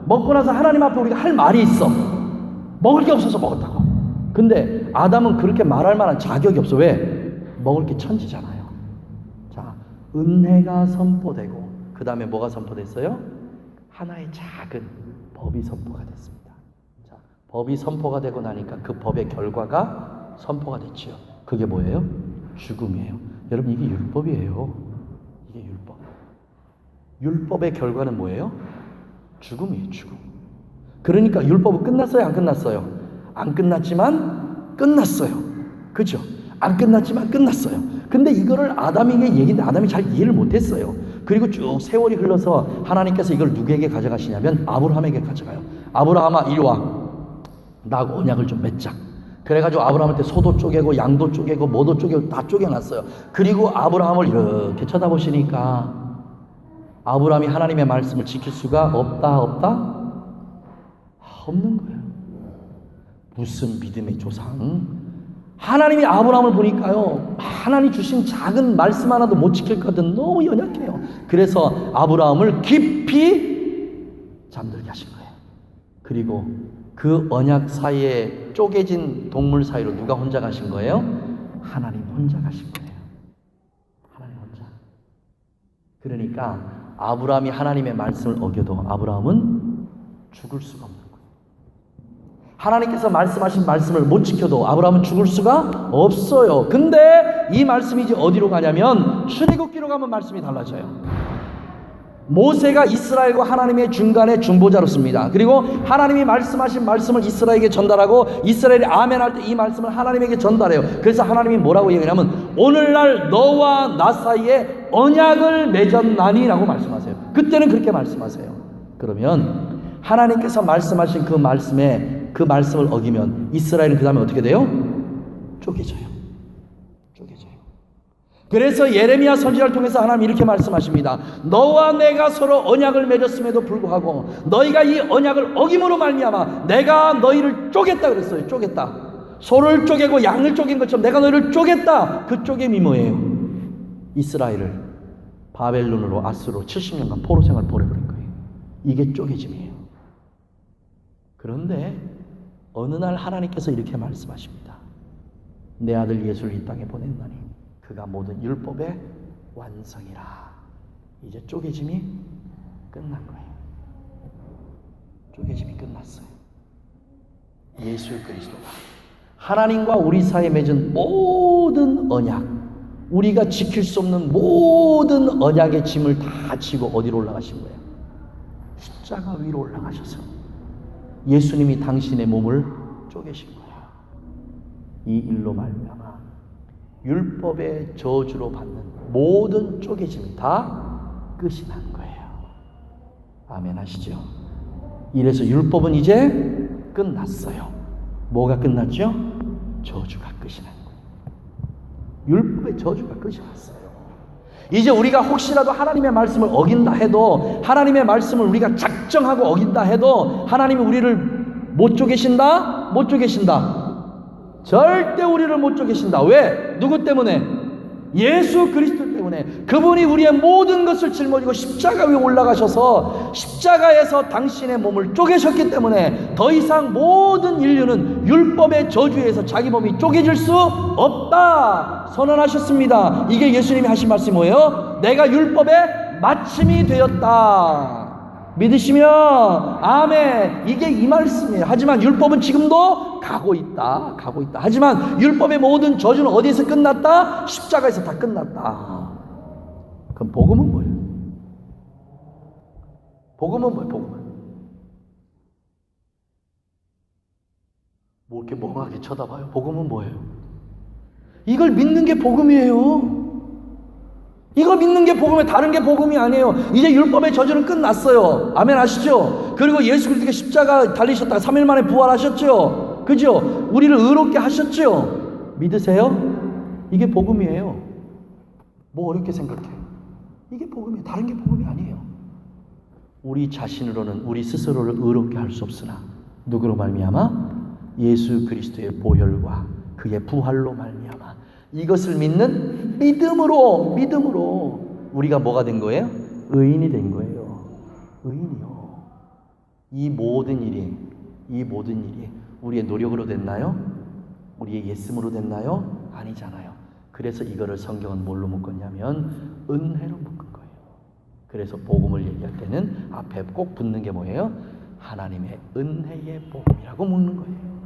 먹고 나서 하나님 앞에 우리가 할 말이 있어. 먹을 게 없어서 먹었다고. 근데 아담은 그렇게 말할 만한 자격이 없어. 왜? 먹을 게 천지잖아요. 자, 은혜가 선포되고 그 다음에 뭐가 선포됐어요? 하나의 작은 법이 선포가 됐습니다. 자, 법이 선포가 되고 나니까 그 법의 결과가 선포가 됐지요. 그게 뭐예요? 죽음이에요. 여러분 이게 율법이에요. 이게 율법. 율법의 결과는 뭐예요? 죽음이에요. 죽음. 그러니까 율법은 끝났어요? 안 끝났어요? 안 끝났지만 끝났어요. 그죠? 안 끝났지만 끝났어요. 근데 이거를 아담에게 얘기했는데 아담이 잘 이해를 못했어요. 그리고 쭉 세월이 흘러서 하나님께서 이걸 누구에게 가져가시냐면 아브라함에게 가져가요. 아브라함아 이리 와. 나하고 언약을 좀 맺자. 그래가지고 아브라함한테 소도 쪼개고 양도 쪼개고 뭐도 쪼개고 다 쪼개놨어요. 그리고 아브라함을 이렇게 쳐다보시니까 아브라함이 하나님의 말씀을 지킬 수가 없다? 없는 거예요. 무슨 믿음의 조상? 하나님이 아브라함을 보니까요, 하나님 주신 작은 말씀 하나도 못 지킬 것 같은 너무 연약해요. 그래서 아브라함을 깊이 잠들게 하신 거예요. 그리고 그 언약 사이에 쪼개진 동물 사이로 누가 혼자 가신 거예요? 하나님 혼자 가신 거예요. 하나님 혼자. 그러니까 아브라함이 하나님의 말씀을 어겨도 아브라함은 죽을 수가 없는 거예요. 하나님께서 말씀하신 말씀을 못 지켜도 아브라함은 죽을 수가 없어요. 근데 이 말씀이 이제 어디로 가냐면 출애굽기로 가면 말씀이 달라져요. 모세가 이스라엘과 하나님의 중간에 중보자로습니다. 그리고 하나님이 말씀하신 말씀을 이스라엘에게 전달하고 이스라엘이 아멘 할 때 이 말씀을 하나님에게 전달해요. 그래서 하나님이 뭐라고 얘기하냐면 오늘날 너와 나 사이에 언약을 맺었나니 라고 말씀하세요. 그때는 그렇게 말씀하세요. 그러면 하나님께서 말씀하신 그 말씀을 어기면 이스라엘은 그 다음에 어떻게 돼요? 쪼개져요. 그래서 예레미야 선지자를 통해서 하나님 이렇게 말씀하십니다. 너와 내가 서로 언약을 맺었음에도 불구하고 너희가 이 언약을 어김으로 말미암아 내가 너희를 쪼갰다 그랬어요. 쪼갰다. 소를 쪼개고 양을 쪼갠 것처럼 내가 너희를 쪼갰다. 그 쪼갰이 뭐예요? 이스라엘을 바벨론으로 아수르로 70년간 포로 생활 보내버린 거예요. 이게 쪼개짐이에요. 그런데 어느 날 하나님께서 이렇게 말씀하십니다. 내 아들 예수를 이 땅에 보냈나니 그가 모든 율법의 완성이라. 이제 쪼개짐이 끝난 거예요. 쪼개짐이 끝났어요. 예수 그리스도가 하나님과 우리 사이에 맺은 모든 언약, 우리가 지킬 수 없는 모든 언약의 짐을 다 지고 어디로 올라가신 거예요? 십자가 위로 올라가셔서 예수님이 당신의 몸을 쪼개신 거예요. 이 일로 말미암아 율법의 저주로 받는 모든 쪼개짐이 다 끝이 난 거예요. 아멘 하시죠? 이래서 율법은 이제 끝났어요. 뭐가 끝났죠? 저주가 끝이 난 거예요. 율법의 저주가 끝이 났어요. 이제 우리가 혹시라도 하나님의 말씀을 어긴다 해도, 하나님의 말씀을 우리가 작정하고 어긴다 해도 하나님이 우리를 못 쪼개신다? 못 쪼개신다. 절대 우리를 못 쪼개신다. 왜? 누구 때문에? 예수 그리스도 때문에. 그분이 우리의 모든 것을 짊어지고 십자가 위에 올라가셔서 십자가에서 당신의 몸을 쪼개셨기 때문에 더 이상 모든 인류는 율법의 저주에서 자기 몸이 쪼개질 수 없다 선언하셨습니다. 이게 예수님이 하신 말씀이 뭐예요? 내가 율법의 마침이 되었다. 믿으시면 아멘. 이게 이 말씀이에요. 하지만 율법은 지금도 가고 있다. 하지만 율법의 모든 저주는 어디에서 끝났다? 십자가에서 다 끝났다. 그럼 복음은 뭐예요? 복음은 뭐 이렇게 멍하게 쳐다봐요? 복음은 뭐예요? 이걸 믿는 게 복음이에요. 이거 믿는 게 복음이에요. 다른 게 복음이 아니에요. 이제 율법의 저주는 끝났어요. 아멘 아시죠? 그리고 예수 그리스도가 십자가 달리셨다가 3일 만에 부활하셨죠? 그죠? 우리를 의롭게 하셨죠? 믿으세요? 이게 복음이에요. 뭐 어렵게 생각해? 이게 복음이에요. 다른 게 복음이 아니에요. 우리 자신으로는 우리 스스로를 의롭게 할 수 없으나 누구로 말미암아? 예수 그리스도의 보혈과 그의 부활로 말미암아 이것을 믿는 믿음으로 우리가 뭐가 된 거예요? 의인이 된 거예요. 의인이요. 이 모든 일이 우리의 노력으로 됐나요? 우리의 예씀으로 됐나요? 아니잖아요. 그래서 이거를 성경은 뭘로 묶었냐면 은혜로 묶은 거예요. 그래서 복음을 얘기할 때는 앞에 꼭 붙는 게 뭐예요? 하나님의 은혜의 복음이라고 묶는 거예요.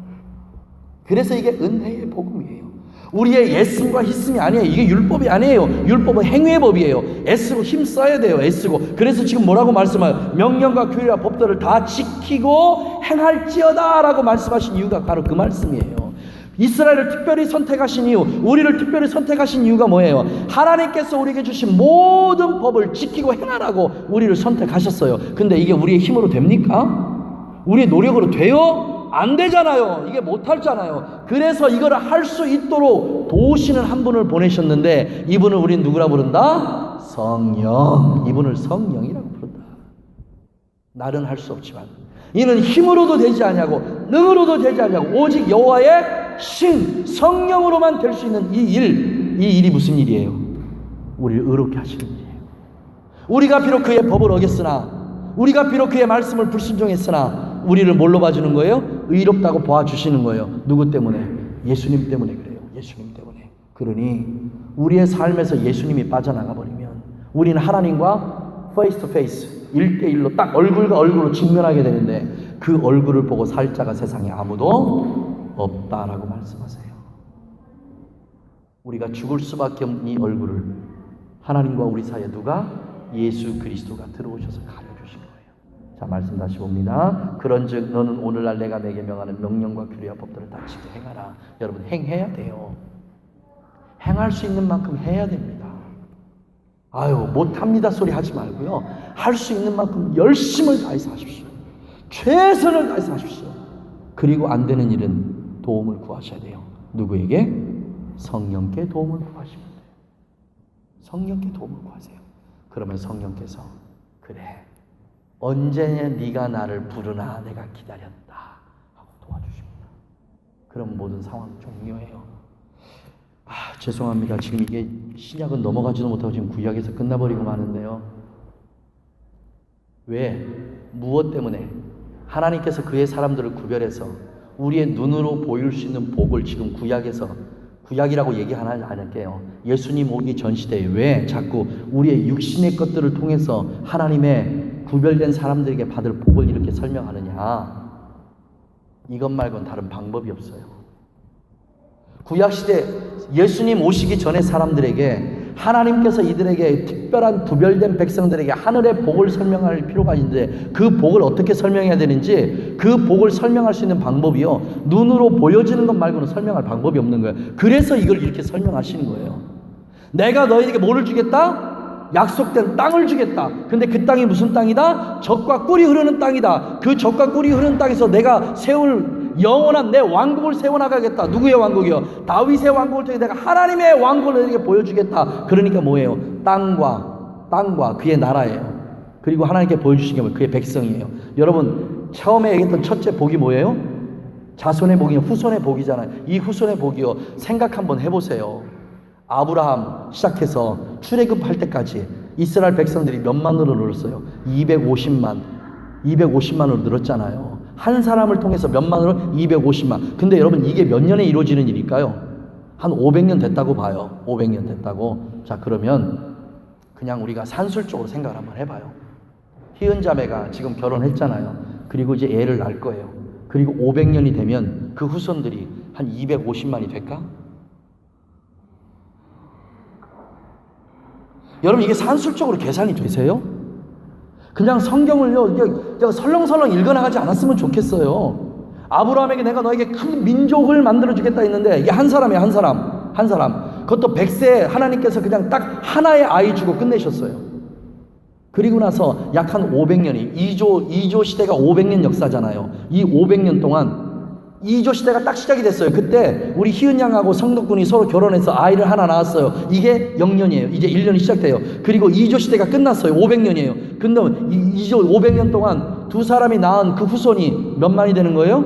그래서 이게 은혜의 복음이에요. 우리의 애씀과 희씀이 아니에요. 이게 율법이 아니에요. 율법은 행위의 법이에요. 애쓰고 힘써야 돼요. 애쓰고. 그래서 지금 뭐라고 말씀해요? 명령과 규례와 법도를 다 지키고 행할지어다 라고 말씀하신 이유가 바로 그 말씀이에요. 이스라엘을 특별히 선택하신 이유, 우리를 특별히 선택하신 이유가 뭐예요? 하나님께서 우리에게 주신 모든 법을 지키고 행하라고 우리를 선택하셨어요. 근데 이게 우리의 힘으로 됩니까? 우리의 노력으로 돼요? 안 되잖아요. 이게 못하잖아요. 그래서 이걸 할 수 있도록 도우시는 한 분을 보내셨는데, 이분을 우리는 누구라 부른다? 성령. 이분을 성령이라고 부른다. 나는 할 수 없지만 이는 힘으로도 되지 아니하고 능으로도 되지 아니하고 오직 여호와의 신 성령으로만 될 수 있는 이 일이 무슨 일이에요? 우리를 의롭게 하시는 일이에요. 우리가 비록 그의 법을 어겼으나, 우리가 비록 그의 말씀을 불순종했으나 우리를 뭘로 봐주는 거예요? 의롭다고 봐주시는 거예요. 누구 때문에? 예수님 때문에 그래요. 예수님 때문에. 그러니 우리의 삶에서 예수님이 빠져나가 버리면 우리는 하나님과 페이스 투 페이스 1대1로 딱 얼굴과 얼굴로 직면하게 되는데, 그 얼굴을 보고 살 자가 세상에 아무도 없다라고 말씀하세요. 우리가 죽을 수밖에 없는 이 얼굴을 하나님과 우리 사이에 누가? 예수 그리스도가 들어오셔서 가려주신 거예요. 자, 말씀 다시 봅니다. 그런즉 너는 오늘날 내가 내게 명하는 명령과 규례와 법들을 다 지켜 행하라. 여러분, 행해야 돼요. 행할 수 있는 만큼 해야 됩니다. 아유, 못합니다 소리 하지 말고요, 할 수 있는 만큼 열심을 다해서 하십시오. 최선을 다해서 하십시오. 그리고 안 되는 일은 도움을 구하셔야 돼요. 누구에게? 성령께 도움을 구하시면 돼요. 성령께 도움을 구하세요. 그러면 성령께서 그래, 언제냐 네가 나를 부르나 내가 기다렸다 하고 도와주십니다. 그럼 모든 상황은 종료해요. 죄송합니다. 지금 이게 신약은 넘어가지도 못하고 지금 구약에서 끝나버리고 마는데요. 왜? 무엇 때문에? 하나님께서 그의 사람들을 구별해서 우리의 눈으로 보일 수 있는 복을 지금 구약에서, 구약이라고 얘기 하나 안 할게요. 예수님 오기 전 시대에 왜 자꾸 우리의 육신의 것들을 통해서 하나님의 구별된 사람들에게 받을 복을 이렇게 설명하느냐? 이것 말고는 다른 방법이 없어요. 구약시대 예수님 오시기 전에 사람들에게 하나님께서 이들에게 특별한 구별된 백성들에게 하늘의 복을 설명할 필요가 있는데, 그 복을 어떻게 설명해야 되는지, 그 복을 설명할 수 있는 방법이요, 눈으로 보여지는 것 말고는 설명할 방법이 없는 거예요. 그래서 이걸 이렇게 설명하시는 거예요. 내가 너희에게 뭐를 주겠다? 약속된 땅을 주겠다. 근데 그 땅이 무슨 땅이다? 젖과 꿀이 흐르는 땅이다. 그 젖과 꿀이 흐르는 땅에서 내가 세울 영원한 내 왕국을 세워나가겠다. 누구의 왕국이요? 다윗의 왕국을 통해 내가 하나님의 왕국을 너에게 보여주겠다. 그러니까 뭐예요? 땅과 그의 나라예요. 그리고 하나님께 보여주신 게 뭐예요? 그의 백성이에요. 여러분, 처음에 얘기했던 첫째 복이 뭐예요? 자손의 복이요, 후손의 복이잖아요. 이 후손의 복이요, 생각 한번 해보세요. 아브라함 시작해서 출애굽할 때까지 이스라엘 백성들이 몇만으로 늘었어요? 250만으로 늘었잖아요. 한 사람을 통해서 몇만으로? 250만. 근데 여러분, 이게 몇 년에 이루어지는 일일까요? 한 500년 됐다고 봐요. 500년 됐다고. 자, 그러면 그냥 우리가 산술적으로 생각을 한번 해봐요. 희은 자매가 지금 결혼했잖아요. 그리고 이제 애를 낳을 거예요. 그리고 500년이 되면 그 후손들이 한 250만이 될까? 여러분, 이게 산술적으로 계산이 되세요? 그냥 성경을요, 설렁설렁 읽어나가지 않았으면 좋겠어요. 아브라함에게 내가 너에게 큰 민족을 만들어주겠다 했는데, 이게 한 사람이에요. 한 사람. 그것도 100세에 하나님께서 그냥 딱 하나의 아이 주고 끝내셨어요. 그리고 나서 약 한 500년이, 2조 시대가 500년 역사잖아요. 이 500년 동안 2조 시대가 딱 시작이 됐어요. 그때 우리 희은 양하고 성덕군이 서로 결혼해서 아이를 하나 낳았어요. 이게 0년이에요. 이제 1년이 시작돼요. 그리고 2조 시대가 끝났어요. 500년이에요. 근데 2조 500년 동안 두 사람이 낳은 그 후손이 몇 만이 되는 거예요?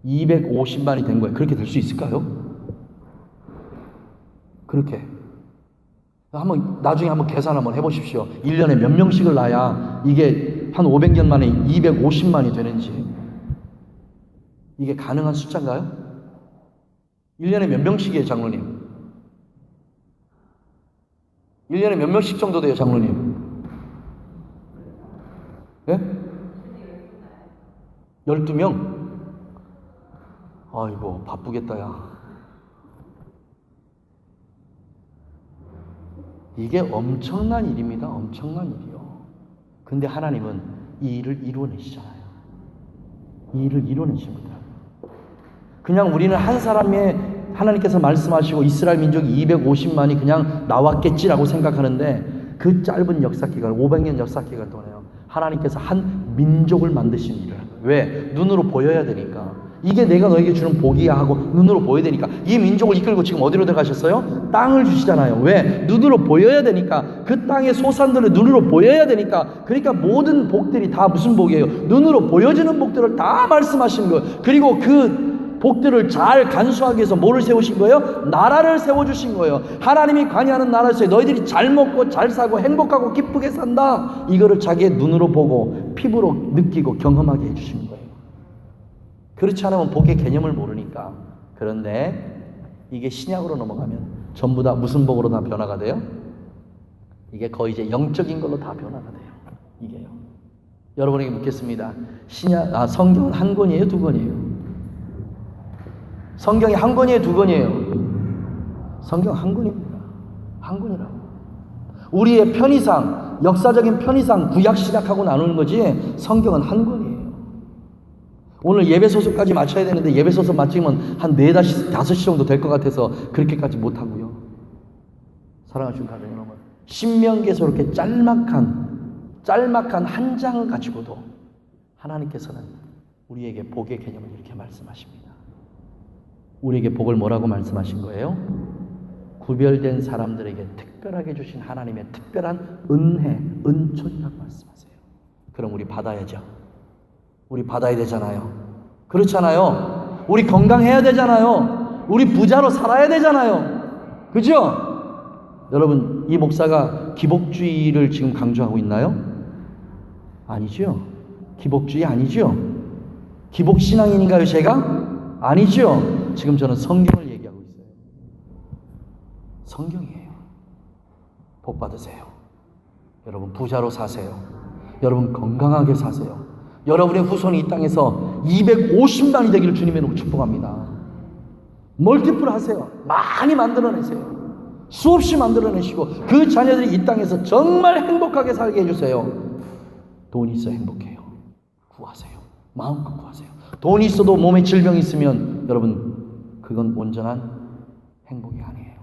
250만이 된 거예요. 그렇게 될 수 있을까요? 그렇게. 나중에 한번 계산 한번 해보십시오. 1년에 몇 명씩을 낳아야 이게 한 500년 만에 250만이 되는지. 이게 가능한 숫자인가요? 1년에 몇 명씩이에요, 장로님? 1년에 몇 명씩 정도 돼요, 장로님? 예? 12명? 아이고, 바쁘겠다, 야. 이게 엄청난 일입니다. 엄청난 일이요. 근데 하나님은 이 일을 이루어내시잖아요. 이 일을 이루어내십니다. 그냥 우리는 한 사람의 하나님께서 말씀하시고 이스라엘 민족이 250만이 그냥 나왔겠지라고 생각하는데 그 짧은 역사 기간, 500년 역사 기간 동안에요. 하나님께서 한 민족을 만드신 일을 하는 거예요. 왜? 눈으로 보여야 되니까. 이게 내가 너에게 주는 복이야 하고 눈으로 보여야 되니까. 이 민족을 이끌고 지금 어디로 들어가셨어요? 땅을 주시잖아요. 왜? 눈으로 보여야 되니까. 그 땅의 소산들을 눈으로 보여야 되니까. 그러니까 모든 복들이 다 무슨 복이에요? 눈으로 보여지는 복들을 다 말씀하신 거예요. 그리고 그 복들을 잘 간수하기 위해서 뭐를 세우신 거예요? 나라를 세워주신 거예요. 하나님이 관여하는 나라에서 너희들이 잘 먹고 잘 사고 행복하고 기쁘게 산다. 이거를 자기의 눈으로 보고 피부로 느끼고 경험하게 해주신 거예요. 그렇지 않으면 복의 개념을 모르니까. 그런데 이게 신약으로 넘어가면 전부 다 무슨 복으로 다 변화가 돼요? 이게 거의 이제 영적인 걸로 다 변화가 돼요. 이게요. 여러분에게 묻겠습니다. 성경은 한 권이에요? 두 권이에요? 성경이 한 권이에요? 두 권이에요? 성경 한 권입니다. 한 권이라고. 우리의 편의상, 역사적인 편의상 구약 신약하고 나누는 거지 성경은 한 권이에요. 오늘 예배소서까지 맞춰야 되는데 예배소서 맞추면 한 4-5시 정도 될 것 같아서 그렇게까지 못하고요. 사랑하시는 가족 여러분, 신명기에서 이렇게 짤막한 한 장 가지고도 하나님께서는 우리에게 복의 개념을 이렇게 말씀하십니다. 우리에게 복을 뭐라고 말씀하신 거예요? 구별된 사람들에게 특별하게 주신 하나님의 특별한 은혜, 은총이라고 말씀하세요. 그럼 우리 받아야죠. 우리 받아야 되잖아요. 그렇잖아요. 우리 건강해야 되잖아요. 우리 부자로 살아야 되잖아요. 그죠? 여러분, 이 목사가 기복주의를 지금 강조하고 있나요? 아니죠. 기복주의 아니죠. 기복신앙인인가요, 제가? 아니죠. 지금 저는 성경을 얘기하고 있어요. 성경이에요. 복 받으세요. 여러분 부자로 사세요. 여러분 건강하게 사세요. 여러분의 후손이 이 땅에서 250만이 되기를 주님의 이름으로 축복합니다. 멀티플 하세요. 많이 만들어내세요. 수없이 만들어내시고 그 자녀들이 이 땅에서 정말 행복하게 살게 해주세요. 돈이 있어 행복해요. 구하세요. 마음껏 구하세요. 돈이 있어도 몸에 질병이 있으면 여러분 그건 온전한 행복이 아니에요.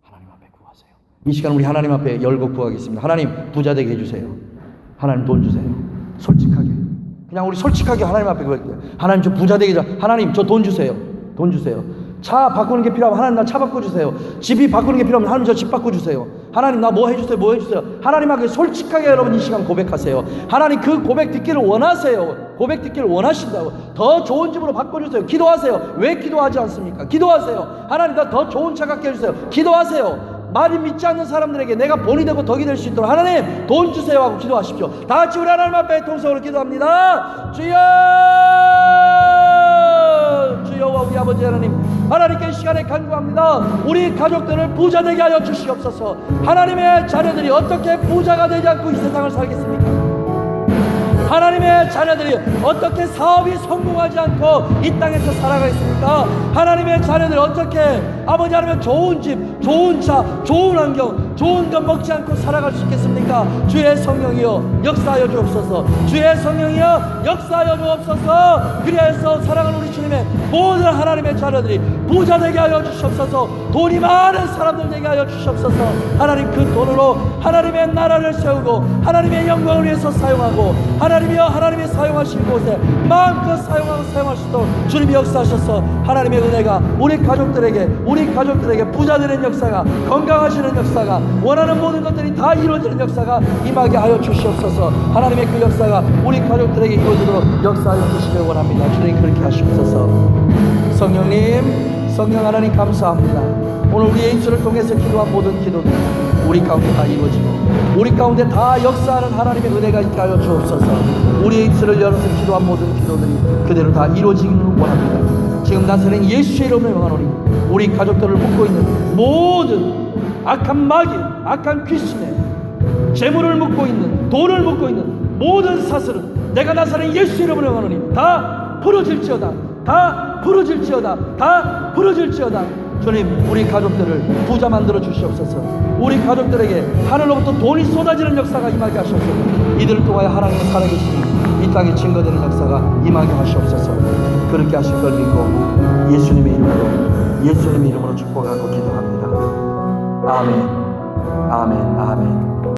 하나님 앞에 구하세요. 이 시간 우리 하나님 앞에 열고 구하겠습니다. 하나님 부자 되게 해주세요. 하나님 돈 주세요. 솔직하게 그냥 우리 솔직하게 하나님 앞에 구할게요. 하나님 저 부자 되게 해주세요. 하나님 저 돈 주세요. 돈 주세요. 차 바꾸는 게 필요하면 하나님 나 차 바꿔주세요. 집이 바꾸는 게 필요하면 하나님 저 집 바꿔주세요. 하나님 나 뭐 해주세요. 뭐 해주세요. 하나님 앞에 솔직하게 여러분 이 시간 고백하세요. 하나님 그 고백 듣기를 원하세요. 고백 듣기를 원하신다고. 더 좋은 집으로 바꿔주세요. 기도하세요. 왜 기도하지 않습니까? 기도하세요. 하나님 나 더 좋은 차 갖게 해주세요. 기도하세요. 말이 믿지 않는 사람들에게 내가 본이 되고 덕이 될 수 있도록 하나님 돈 주세요 하고 기도하십시오. 다 같이 우리 하나님 앞에 통성으로 기도합니다. 주여 주여와 우리 아버지 하나님, 하나님께 이 시간에 간구합니다. 우리 가족들을 부자 되게 하여 주시옵소서. 하나님의 자녀들이 어떻게 부자가 되지 않고 이 세상을 살겠습니까? 하나님의 자녀들이 어떻게 사업이 성공하지 않고 이 땅에서 살아가겠습니까? 하나님의 자녀들이 어떻게 아버지 하나님 좋은 집, 좋은 차, 좋은 환경, 좋은 것 먹지 않고 살아갈 수 있겠습니까? 주의 성령이여 역사하여 주옵소서. 주의 성령이여 역사하여 주옵소서. 그래서 사랑하는 우리 주님의 모든 하나님의 자녀들이 부자 되게 하여 주시옵소서. 돈이 많은 사람들 되게 하여 주시옵소서. 하나님 그 돈으로 하나님의 나라를 세우고 하나님의 영광을 위해서 사용하고 하나님이여 하나님이 사용하실 곳에 마음껏 사용할 수 있도록 주님이 역사하셔서 하나님의 은혜가 우리 가족들에게 부자 되는 역사가, 건강하시는 역사가, 원하는 모든 것들이 다 이루어지는 역사가 임하게 하여 주시옵소서. 하나님의 그 역사가 우리 가족들에게 이루어지도록 역사하여 주시길 원합니다. 주님 그렇게 하시옵소서. 성령 하나님 감사합니다. 오늘 우리의 입술을 통해서 기도한 모든 기도들 우리 가운데 다 이루어지고 우리 가운데 다 역사하는 하나님의 은혜가 있게 하여 주옵소서. 우리의 입술을 열어서 기도한 모든 기도들이 그대로 다 이루어지기를 원합니다. 지금 나서는 예수의 이름으로 명하노니 우리 가족들을 묶고 있는 모든 악한 마귀, 악한 귀신에 재물을 묶고 있는, 돈을 묶고 있는 모든 사슬은 내가 나서는 예수의 이름으로 명하노니 다 부러질지어다. 다 부러질지어다. 다 부러질지어다. 주님 우리 가족들을 부자 만들어 주시옵소서. 우리 가족들에게 하늘로부터 돈이 쏟아지는 역사가 임하게 하시옵소서. 이들을 통하여 하나님의 살아계시니 이 땅에 증거되는 역사가 임하게 하시옵소서. 그렇게 하실 걸 믿고 예수님의 이름으로 축복하고 기도합니다. 아멘, 아멘, 아멘.